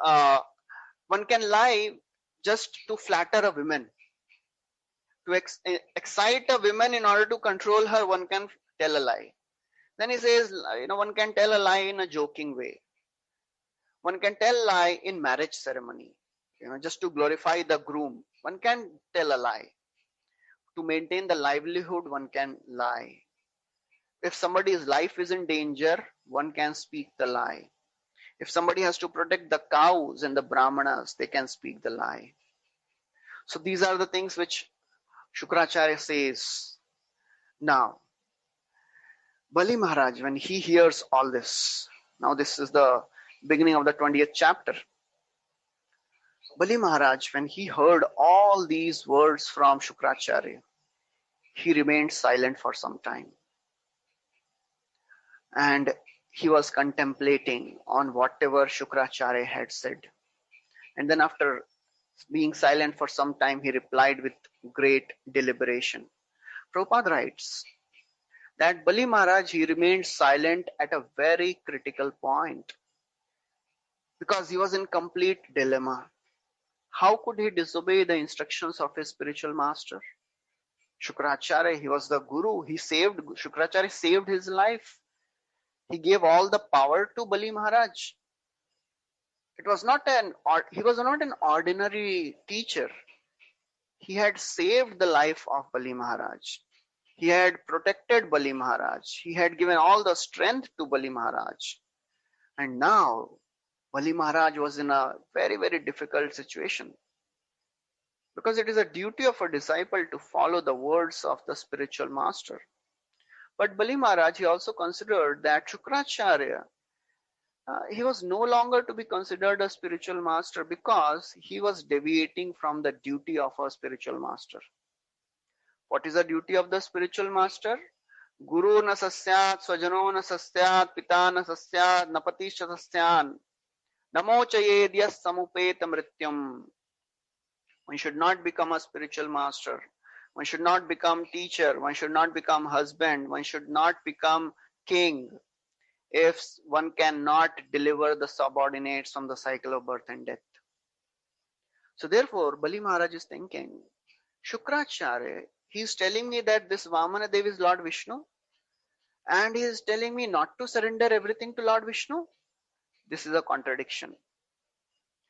one can lie just to flatter a woman. To excite a woman in order to control her, one can tell a lie. Then he says, one can tell a lie in a joking way. One can tell a lie in marriage ceremony, just to glorify the groom. One can tell a lie. To maintain the livelihood, one can lie. If somebody's life is in danger, one can speak the lie. If somebody has to protect the cows and the brahmanas, they can speak the lie. So these are the things which Shukracharya says. Now, Bali Maharaj, when he hears all this, now this is the beginning of the 20th chapter. Bali Maharaj, when he heard all these words from Shukracharya, he remained silent for some time. And he was contemplating on whatever Shukracharya had said. And then after being silent for some time, he replied with great deliberation. Prabhupada writes that Bali Maharaj, he remained silent at a very critical point because he was in complete dilemma. How could he disobey the instructions of his spiritual master? Shukracharya, he was the guru. Shukracharya saved his life. He gave all the power to Bali Maharaj. He was not an ordinary teacher. He had saved the life of Bali Maharaj. He had protected Bali Maharaj. He had given all the strength to Bali Maharaj. And now, Bali Maharaj was in a very, very difficult situation. Because it is a duty of a disciple to follow the words of the spiritual master. But Bali Maharaj, he also considered that Shukracharya, he was no longer to be considered a spiritual master because he was deviating from the duty of a spiritual master. What is the duty of the spiritual master? Guru na sasyat, swajano na sasyat, pita na sasyat, napatisha sasyan, namo chayedyas samupeta mrityam. One should not become a spiritual master. One should not become teacher. One should not become husband. One should not become king if one cannot deliver the subordinates from the cycle of birth and death. So therefore, Bali Maharaj is thinking, Shukracharya, he is telling me that this Vamana Dev is Lord Vishnu, and he is telling me not to surrender everything to Lord Vishnu. This is a contradiction.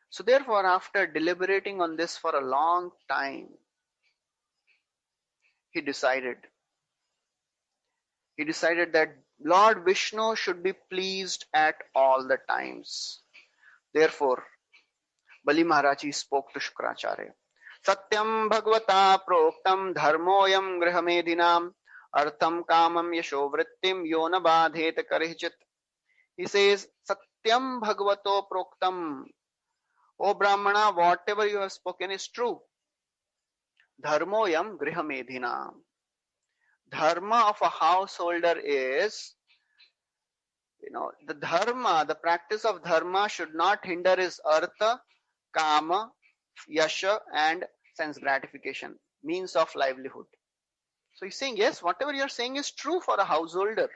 So therefore, after deliberating on this for a long time, he decided that Lord Vishnu should be pleased at all the times. Therefore, Bali Maharaj spoke to Shukracharya. Satyam Bhagavata Proktam Dharmoyam Grihamedinam Artham Kamam Yasho Vrittim Yona Badhet Karihchit. He says, Satyam Bhagavato Proktam. O Brahmana, whatever you have spoken is true. Dharmoyam Grihamedinam. Dharma of a householder is, the dharma, the practice of dharma should not hinder his artha, kama, yasha and sense gratification, means of livelihood. So he's saying, yes, whatever you're saying is true for a householder.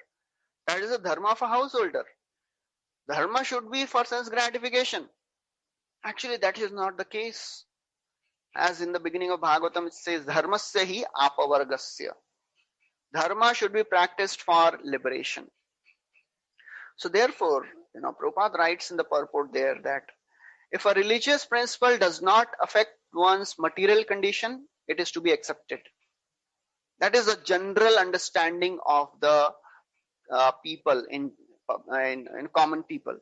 That is the dharma of a householder. Dharma should be for sense gratification. Actually, that is not the case. As in the beginning of Bhagavatam, it says, Dharmasya hi apavargasya. Dharma should be practiced for liberation. So therefore, Prabhupada writes in the purport there that if a religious principle does not affect one's material condition, it is to be accepted. That is a general understanding of the people in common people.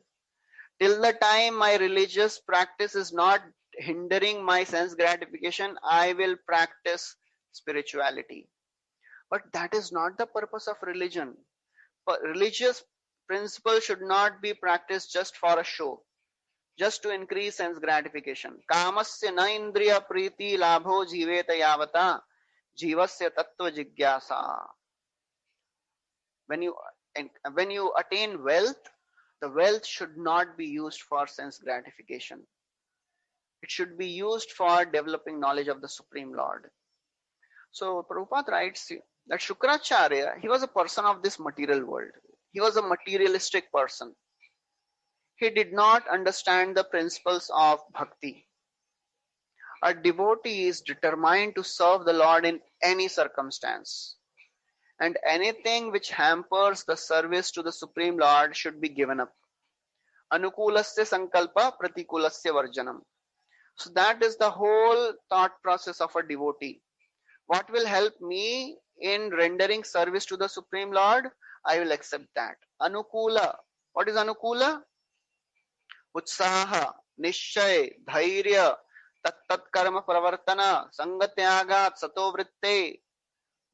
Till the time my religious practice is not hindering my sense gratification, I will practice spirituality. But that is not the purpose of religion. But religious principle should not be practiced just for a show, just to increase sense gratification. Kamasya na indriya priti labho jiveta yavata jivasya tattva jigyasa. When you attain wealth, the wealth should not be used for sense gratification. It should be used for developing knowledge of the Supreme Lord. So Prabhupada writes that Shukracharya, he was a person of this material world. He was a materialistic person. He did not understand the principles of bhakti. A devotee is determined to serve the Lord in any circumstance, and anything which hampers the service to the Supreme Lord should be given up. Anukulasya sankalpa pratikulasya varjanam. So that is the whole thought process of a devotee. What will help me in rendering service to the Supreme Lord? I will accept that. Anukula. What is Anukula? Utsaha, Nishay, Dhairya, Tat Karma Pravartana, Sangatyagat, Satovritte.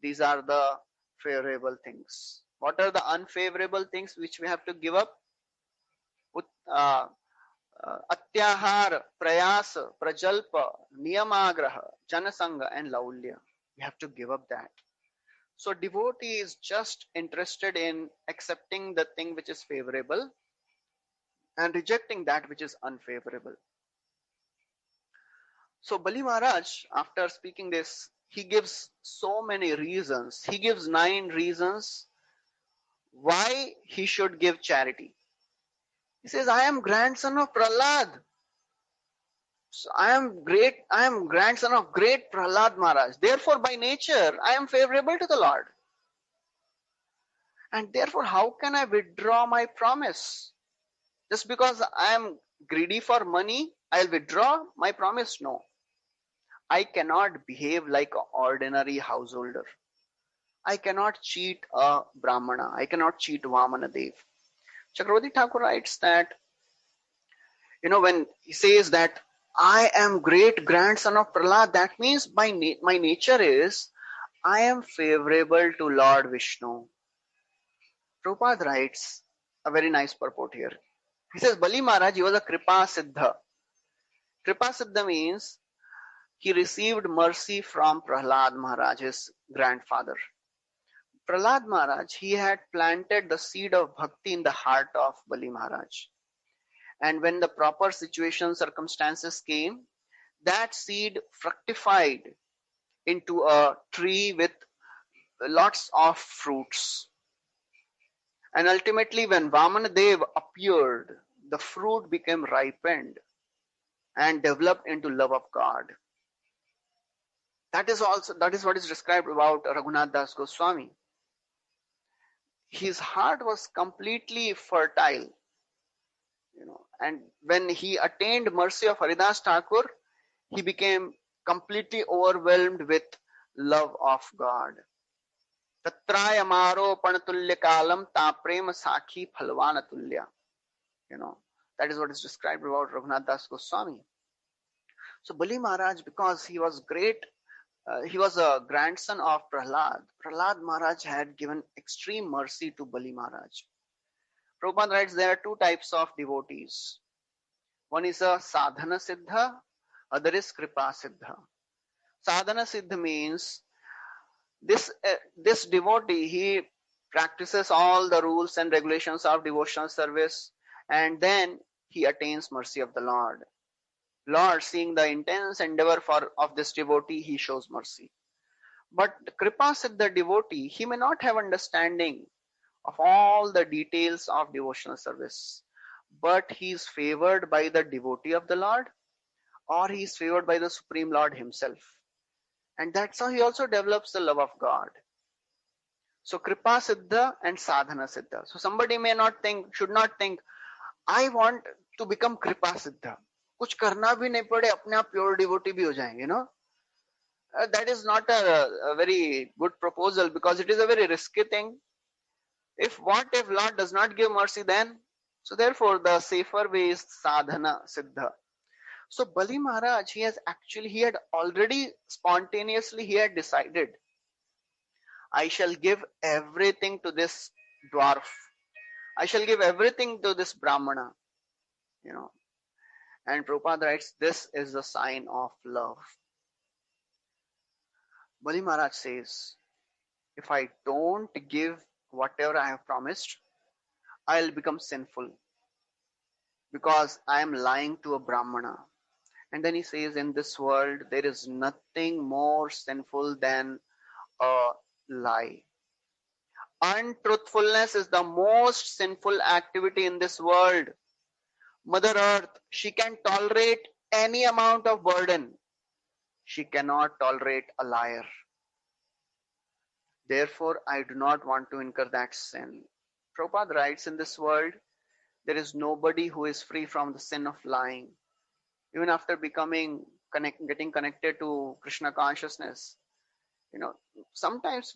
These are the favorable things. What are the unfavorable things which we have to give up? Atyahar, Prayasa, Prajalpa, Niyamagraha, Janasanga and Laulya. We have to give up that. So devotee is just interested in accepting the thing which is favorable and rejecting that which is unfavorable. So Bali Maharaj, after speaking this, he gives so many reasons. He gives 9 reasons why he should give charity. He says, I am grandson of Prahlad. So I am grandson of great Prahlad Maharaj. Therefore, by nature, I am favorable to the Lord. And therefore, how can I withdraw my promise? Just because I am greedy for money, I'll withdraw my promise? No. I cannot behave like an ordinary householder. I cannot cheat a Brahmana. I cannot cheat Vamana Dev. Chakravarti Thakur writes that, when he says that I am great grandson of Prahlad, that means my nature is I am favorable to Lord Vishnu. Prabhupada writes a very nice purport here. He says Bali Maharaj, he was a Kripa Siddha. Kripa Siddha means he received mercy from Prahlad Maharaj, his grandfather. Prahlad Maharaj, he had planted the seed of bhakti in the heart of Bali Maharaj. And when the proper situation circumstances came, that seed fructified into a tree with lots of fruits. And ultimately, when Vamanadev appeared, the fruit became ripened and developed into love of God. That is what is described about Raghunath Das Goswami. His heart was completely fertile, and when he attained mercy of Haridas Thakur, he became completely overwhelmed with love of God. Tatraya maro panatulya kalam ta prema sakhi phalvana tulya. That is what is described about Raghunath Das Goswami. So Bali Maharaj, because he was great, he was a grandson of Prahlad. Prahlad Maharaj had given extreme mercy to Bali Maharaj. Prabhupada writes there are two types of devotees. One is a sadhana siddha, other is kripa siddha. Sadhana siddha means this devotee, he practices all the rules and regulations of devotional service, and then he attains mercy of the Lord. Lord, seeing the intense endeavor of this devotee, he shows mercy. But Kripa Siddha devotee, he may not have understanding of all the details of devotional service, but he is favored by the devotee of the Lord, or he is favored by the Supreme Lord himself. And that's how he also develops the love of God. So Kripa Siddha and Sadhana Siddha. So somebody should not think, I want to become Kripa Siddha. कुछ करना भी नहीं पड़े, अपने आप pure devotee भी हो जाएंगे, that is not a very good proposal, because it is a very risky thing. If Lord does not give mercy then? So therefore the safer way is Sadhana Siddha. So Bali Maharaj, he had already spontaneously, he had decided, I shall give everything to this dwarf. I shall give everything to this Brahmana. And Prabhupada writes, this is the sign of love. Bali Maharaj says, if I don't give whatever I have promised, I'll become sinful, because I am lying to a Brahmana. And then he says, in this world, there is nothing more sinful than a lie. Untruthfulness is the most sinful activity in this world. Mother Earth, she can tolerate any amount of burden. She cannot tolerate a liar. Therefore, I do not want to incur that sin. Prabhupada writes, in this world, there is nobody who is free from the sin of lying. Even after getting connected to Krishna consciousness, sometimes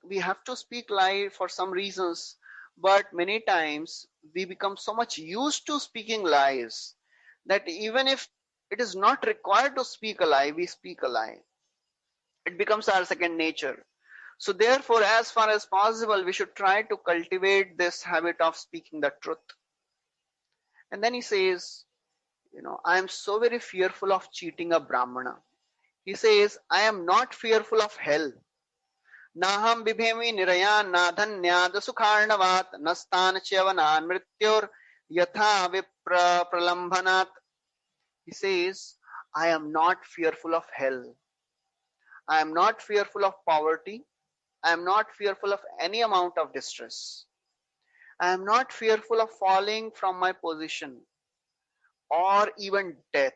we have to speak lie for some reasons, but many times we become so much used to speaking lies that even if it is not required to speak a lie, we speak a lie. It becomes our second nature. So therefore, as far as possible, we should try to cultivate this habit of speaking the truth. And then he says, I am so very fearful of cheating a Brahmana. He says, I am not fearful of hell. Naham bibhemi nirayan nadhanyad sukharnavat nastan chyavanat mrityor yatha vipra pralambhanat. He says, I am not fearful of hell. I am not fearful of poverty. I am not fearful of any amount of distress. I am not fearful of falling from my position or even death.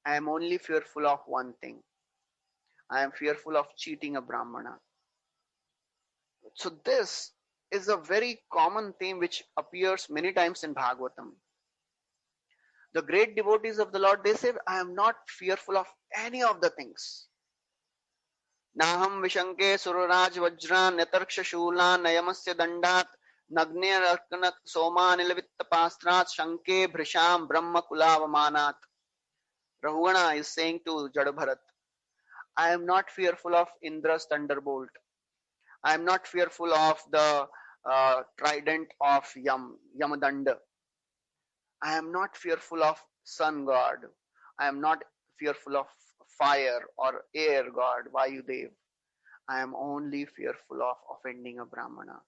I am only fearful of one thing. I am fearful of cheating a Brahmana. So this is a very common theme which appears many times in Bhagavatam. The great devotees of the Lord, they say, I am not fearful of any of the things. Naham vishanke suraraj vajran yatarksha shulan nayamasya dandat nagne arkanak soma nilavitta pastrat shanke bhrisham brahma kulavamanat. Rahugana is saying to Jadabharat, I am not fearful of Indra's thunderbolt. I am not fearful of the trident of Yamadanda. I am not fearful of sun god. I am not fearful of fire or air god, Vayudev. I am only fearful of offending a Brahmana.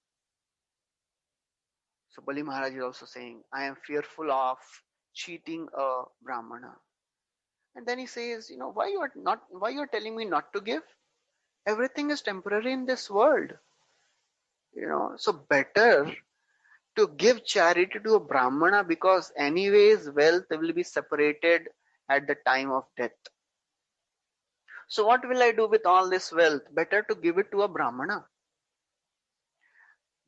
So Bali Maharaj is also saying, I am fearful of cheating a Brahmana. And then he says, why you are telling me not to give? Everything is temporary in this world. So better to give charity to a Brahmana, because anyways wealth will be separated at the time of death. So what will I do with all this wealth? Better to give it to a Brahmana.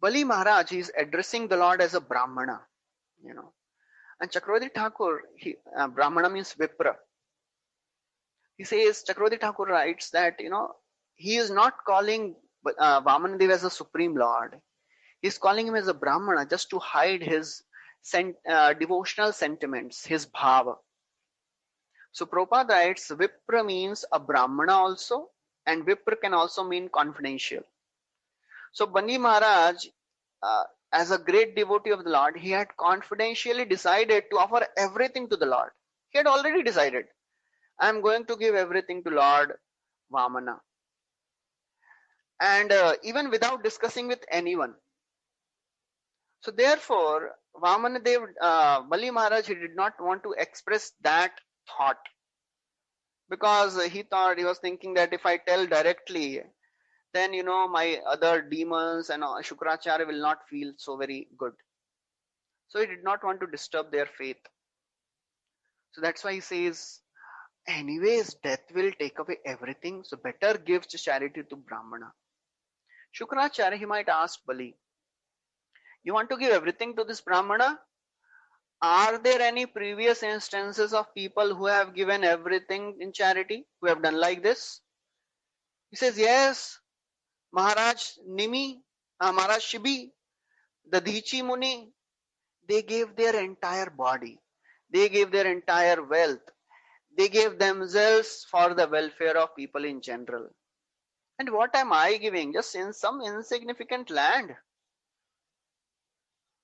Bali Maharaj is addressing the Lord as a Brahmana, and Chakravarti Thakur, Brahmana means Vipra. He says, Chakravarti Thakur writes that, he is not calling Vamanadeva as a supreme Lord. He's calling him as a Brahmana just to hide his devotional sentiments, his bhava. So Prabhupada writes, Vipra means a Brahmana also, and Vipra can also mean confidential. So Bali Maharaj, as a great devotee of the Lord, he had confidentially decided to offer everything to the Lord. He had already decided, I am going to give everything to Lord Vamana. And even without discussing with anyone. So therefore, Bali Maharaj, he did not want to express that thought, because he was thinking that if I tell directly, then my other demons and Shukracharya will not feel so very good. So he did not want to disturb their faith. So that's why he says, anyways, death will take away everything, so better give charity to Brahmana. Shukracharya, he might ask Bali, you want to give everything to this Brahmana? Are there any previous instances of people who have given everything in charity, who have done like this? He says, yes, Maharaj Shibi, the Dhichi Muni, they gave their entire body. They gave their entire wealth. They gave themselves for the welfare of people in general. And what am I giving? Just in some insignificant land.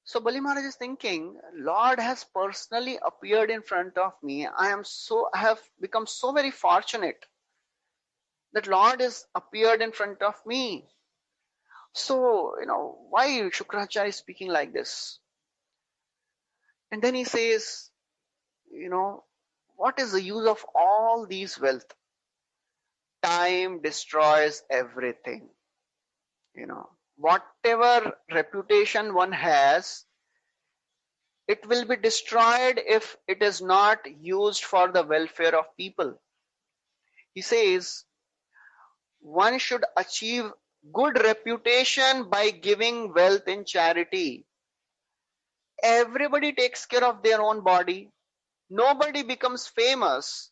So Bali Maharaj is thinking, Lord has personally appeared in front of me. I have become so very fortunate that Lord has appeared in front of me. So, why Shukracharya is speaking like this? And then he says, what is the use of all these wealth? Time destroys everything. Whatever reputation one has, it will be destroyed if it is not used for the welfare of people. He says, one should achieve good reputation by giving wealth in charity. Everybody takes care of their own body. Nobody becomes famous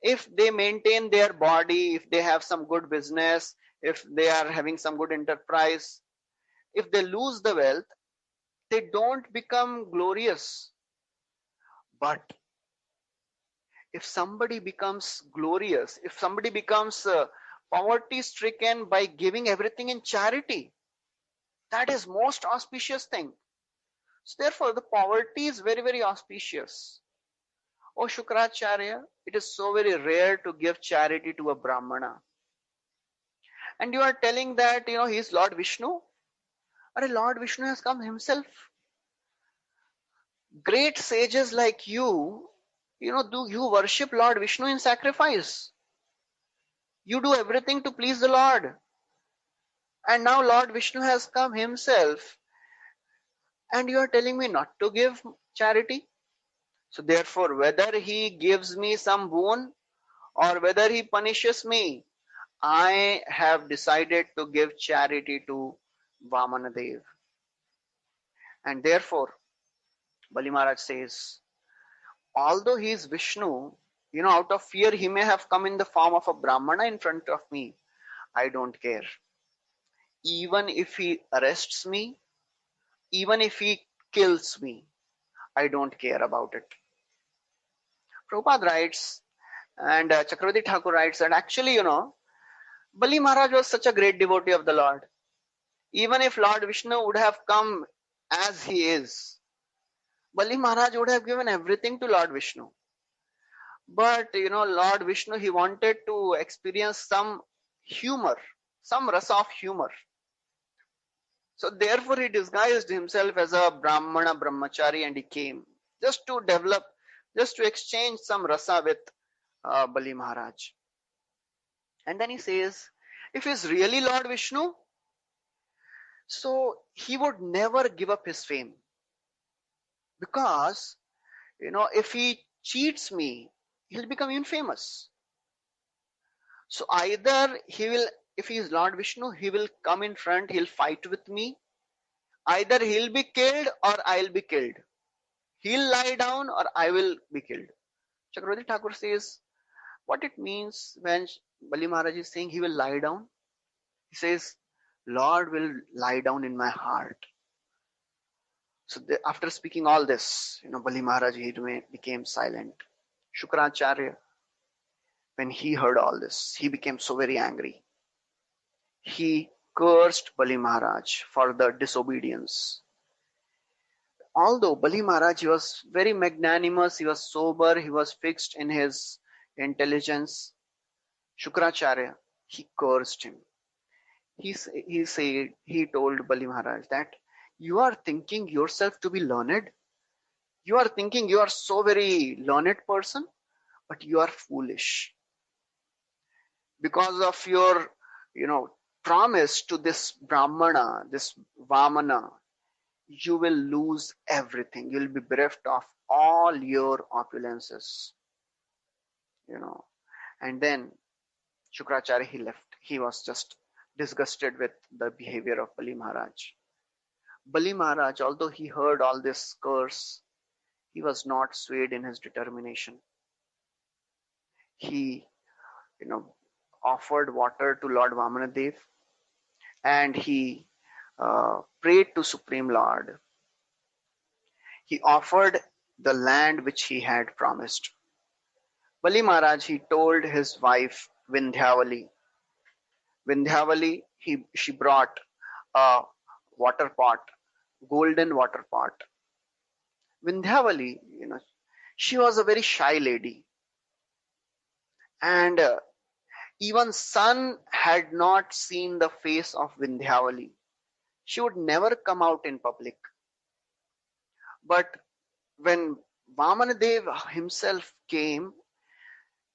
if they maintain their body, if they have some good business, if they are having some good enterprise. If they lose the wealth, they don't become glorious. But if somebody becomes glorious, if somebody becomes poverty stricken by giving everything in charity, that is most auspicious thing. So therefore the poverty is very, very auspicious. Oh Shukracharya, it is so very rare to give charity to a Brahmana. And you are telling that, he is Lord Vishnu? Or Lord Vishnu has come himself. Great sages like you, do you worship Lord Vishnu in sacrifice? You do everything to please the Lord. And now Lord Vishnu has come himself, and you are telling me not to give charity? So therefore, whether he gives me some boon or whether he punishes me, I have decided to give charity to Vamanadev. And therefore, Bali Maharaj says, although he is Vishnu, out of fear he may have come in the form of a Brahmana in front of me. I don't care. Even if he arrests me, even if he kills me, I don't care about it. Prabhupada writes, and Chakravarti Thakur writes that actually, Bali Maharaj was such a great devotee of the Lord. Even if Lord Vishnu would have come as he is, Bali Maharaj would have given everything to Lord Vishnu. But Lord Vishnu, he wanted to experience some humor, some rasa of humor. So therefore he disguised himself as a Brahmana brahmachari and he came just to develop, just to exchange some rasa with Bali Maharaj. And then he says, if he's really Lord Vishnu, so he would never give up his fame. Because, if he cheats me, he'll become infamous. So either he will, if he is Lord Vishnu, he will come in front, he'll fight with me. Either he'll be killed or I'll be killed. He'll lie down or I will be killed. Chakravarti Thakur says, what it means when Bali Maharaj is saying he will lie down. He says, Lord will lie down in my heart. So after speaking all this, Bali Maharaj, he became silent. Shukracharya, when he heard all this, he became so very angry. He cursed Bali Maharaj for the disobedience. Although Bali Maharaj, he was very magnanimous, he was sober, he was fixed in his intelligence. Shukracharya, he cursed him. He told Bali Maharaj that you are thinking yourself to be learned. You are thinking you are so very learned person, but you are foolish. Because of your, promise to this Brahmana, this Vamana, you will lose everything. You will be bereft of all your opulences. And then Shukracharya, he left. He was just disgusted with the behavior of Bali Maharaj. Bali Maharaj, although he heard all this curse, he was not swayed in his determination. He, offered water to Lord Vamanadev and he prayed to Supreme Lord. He offered the land which he had promised. Bali Maharaj, he told his wife Vindhyavali. She brought a water pot, golden water pot. Vindhyavali, she was a very shy lady. And even sun had not seen the face of Vindhyavali. She would never come out in public. But when Vamanadev himself came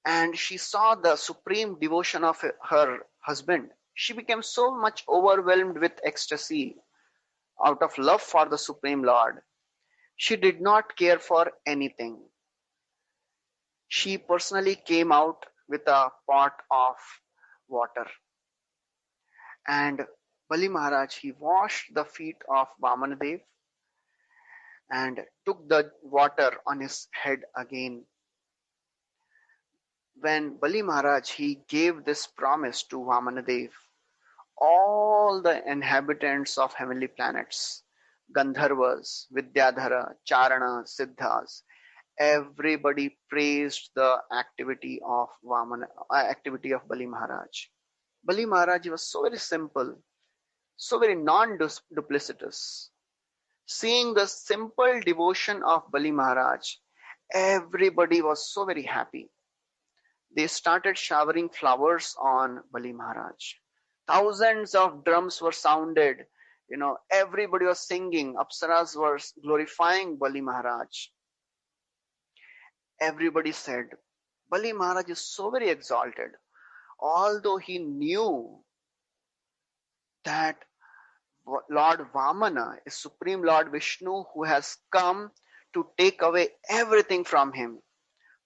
and she saw the supreme devotion of her husband, she became so much overwhelmed with ecstasy out of love for the Supreme Lord. She did not care for anything. She personally came out with a pot of water. And Bali Maharaj, he washed the feet of Vamanadev and took the water on his head again. When Bali Maharaj, he gave this promise to Vamanadev, all the inhabitants of heavenly planets, Gandharvas, Vidyadhara, Charana, Siddhas, everybody praised the activity of Bali Maharaj. Bali Maharaj was so very simple, so very non-duplicitous. Seeing the simple devotion of Bali Maharaj, everybody was so very happy. They started showering flowers on Bali Maharaj. Thousands of drums were sounded. Everybody was singing. Apsaras were glorifying Bali Maharaj. Everybody said, Bali Maharaj is so very exalted. Although he knew that Lord Vamana is Supreme Lord Vishnu who has come to take away everything from him,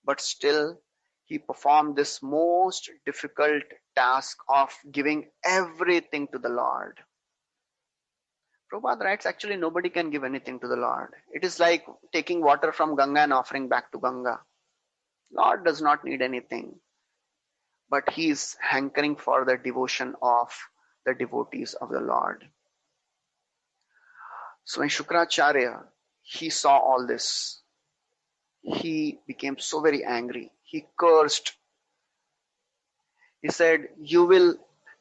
but still he performed this most difficult task of giving everything to the Lord. Prabhupada writes, actually nobody can give anything to the Lord. It is like taking water from Ganga and offering back to Ganga. Lord does not need anything, but he is hankering for the devotion of the devotees of the Lord. So when Shukracharya, he saw all this, he became so very angry. He cursed. He said, you will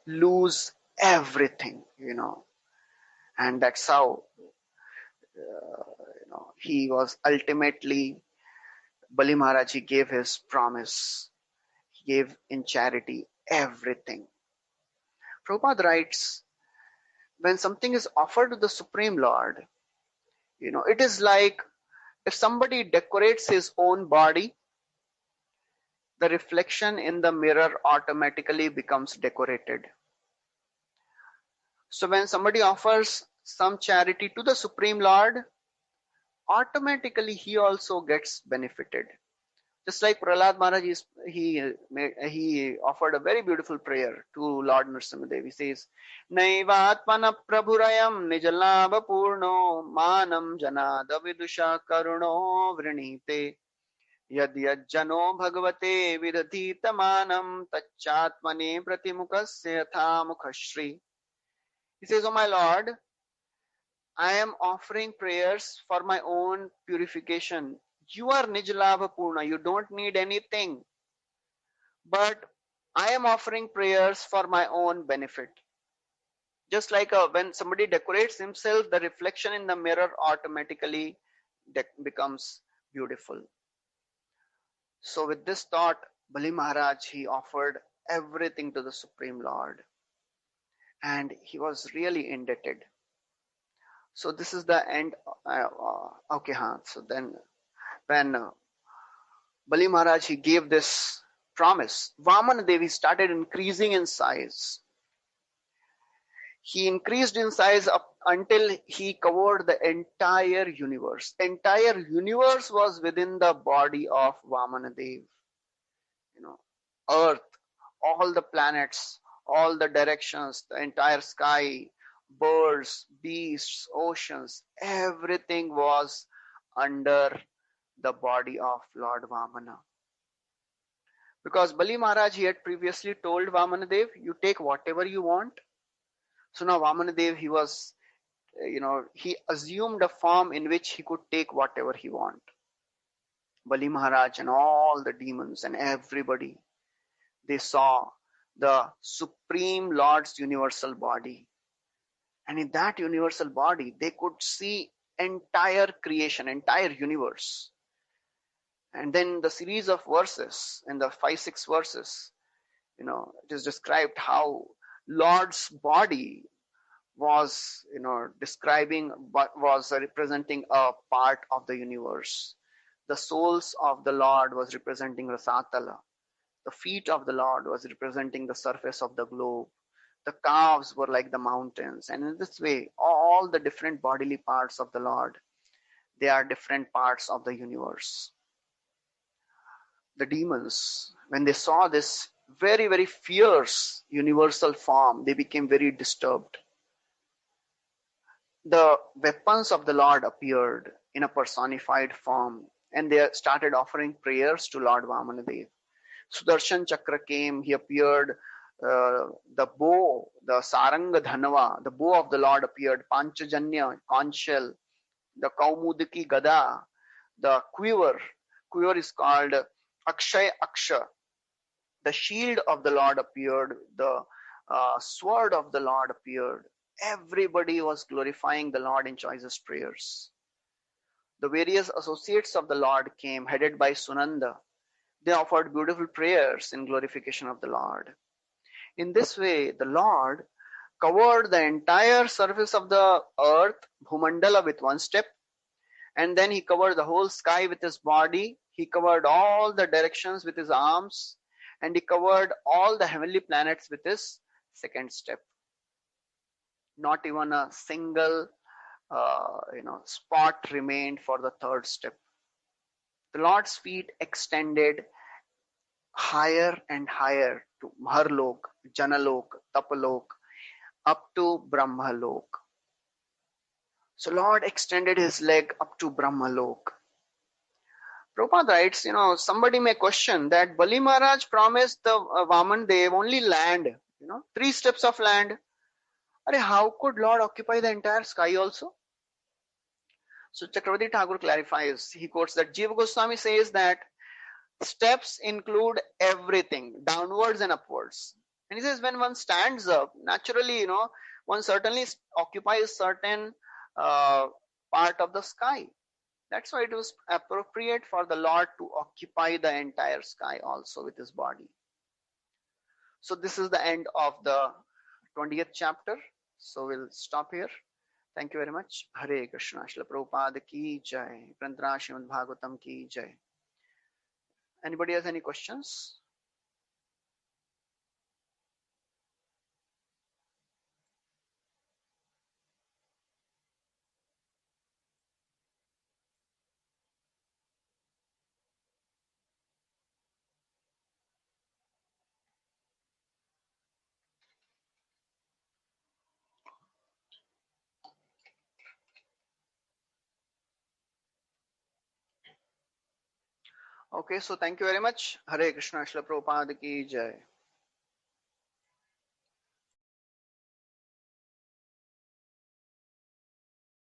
lose everything, And that's how he was ultimately, Bali Maharaj, he gave his promise. He gave in charity everything. Prabhupada writes, when something is offered to the Supreme Lord, it is like if somebody decorates his own body, the reflection in the mirror automatically becomes decorated. So when somebody offers some charity to the Supreme Lord, automatically he also gets benefited. Just like Prahlad Maharaj, he offered a very beautiful prayer to Lord Nrsimhadev. He says, Naivatmana prabhurayam nijalabha purno manam janada vidusha karuno vrinite yad yajjano bhagavate vidadhita manam tachatmane pratimukasya yatha mukhashri. He says, Oh my Lord, I am offering prayers for my own purification. You are Nijlabha Purna. You don't need anything. But I am offering prayers for my own benefit. Just like when somebody decorates himself, the reflection in the mirror automatically becomes beautiful. So with this thought, Bali Maharaj, he offered everything to the Supreme Lord. And he was really indebted. So this is the end. So then when Bali Maharaj, he gave this promise, Vamana Devi started increasing in size. He increased in size up until he covered the entire universe. Entire universe was within the body of Vamana Dev. Earth, all the planets, all the directions, the entire sky, birds, beasts, oceans, everything was under the body of Lord Vamana. Because Bali Maharaj, he had previously told Vamanadev, you take whatever you want. So now Vamanadev, he was, he assumed a form in which he could take whatever he want. Bali Maharaj and all the demons and everybody, they saw the Supreme Lord's universal body. And in that universal body, they could see entire creation, entire universe. And then the series of verses, in the 5-6 verses, it is described how Lord's body was, was representing a part of the universe. The soles of the Lord was representing Rasatala. The feet of the Lord was representing the surface of the globe. The calves were like the mountains. And in this way, all the different bodily parts of the Lord, they are different parts of the universe. The demons, when they saw this very, very fierce universal form, they became very disturbed. The weapons of the Lord appeared in a personified form, and they started offering prayers to Lord Vamanadev. Sudarshan Chakra came, he appeared, the bow, the Saranga Dhanava, the bow of the Lord appeared, Panchajanya, conch shell, the Kaumudiki Gada, the quiver is called Akshay Aksha. The shield of the Lord appeared, the sword of the Lord appeared. Everybody was glorifying the Lord in choicest prayers. The various associates of the Lord came, headed by Sunanda. They offered beautiful prayers in glorification of the Lord. In this way, the Lord covered the entire surface of the earth, Bhumandala, with one step, and then he covered the whole sky with his body. He covered all the directions with his arms, and he covered all the heavenly planets with his second step. Not even a single spot remained for the third step. The Lord's feet extended higher and higher to Maharlok, Janalok, Tapalok, up to Brahmalok. So Lord extended his leg up to Brahmalok. Prabhupada writes, somebody may question that Bali Maharaj promised the Vaman Dev only land, 3 steps of land. How could Lord occupy the entire sky also? So Chakravarti Thakur clarifies, he quotes that Jiva Goswami says that steps include everything, downwards and upwards. And he says when one stands up, naturally, one certainly occupies certain part of the sky. That's why it was appropriate for the Lord to occupy the entire sky also with his body. So this is the end of the 20th chapter. So we'll stop here. Thank you very much. Hare Krishna. Srila Prabhupada ki jai. Grantha Srimad Bhagavatam ki jai. Anybody has any questions? Okay, so thank you very much. Hare Krishna. Srila Prabhupada ki jai.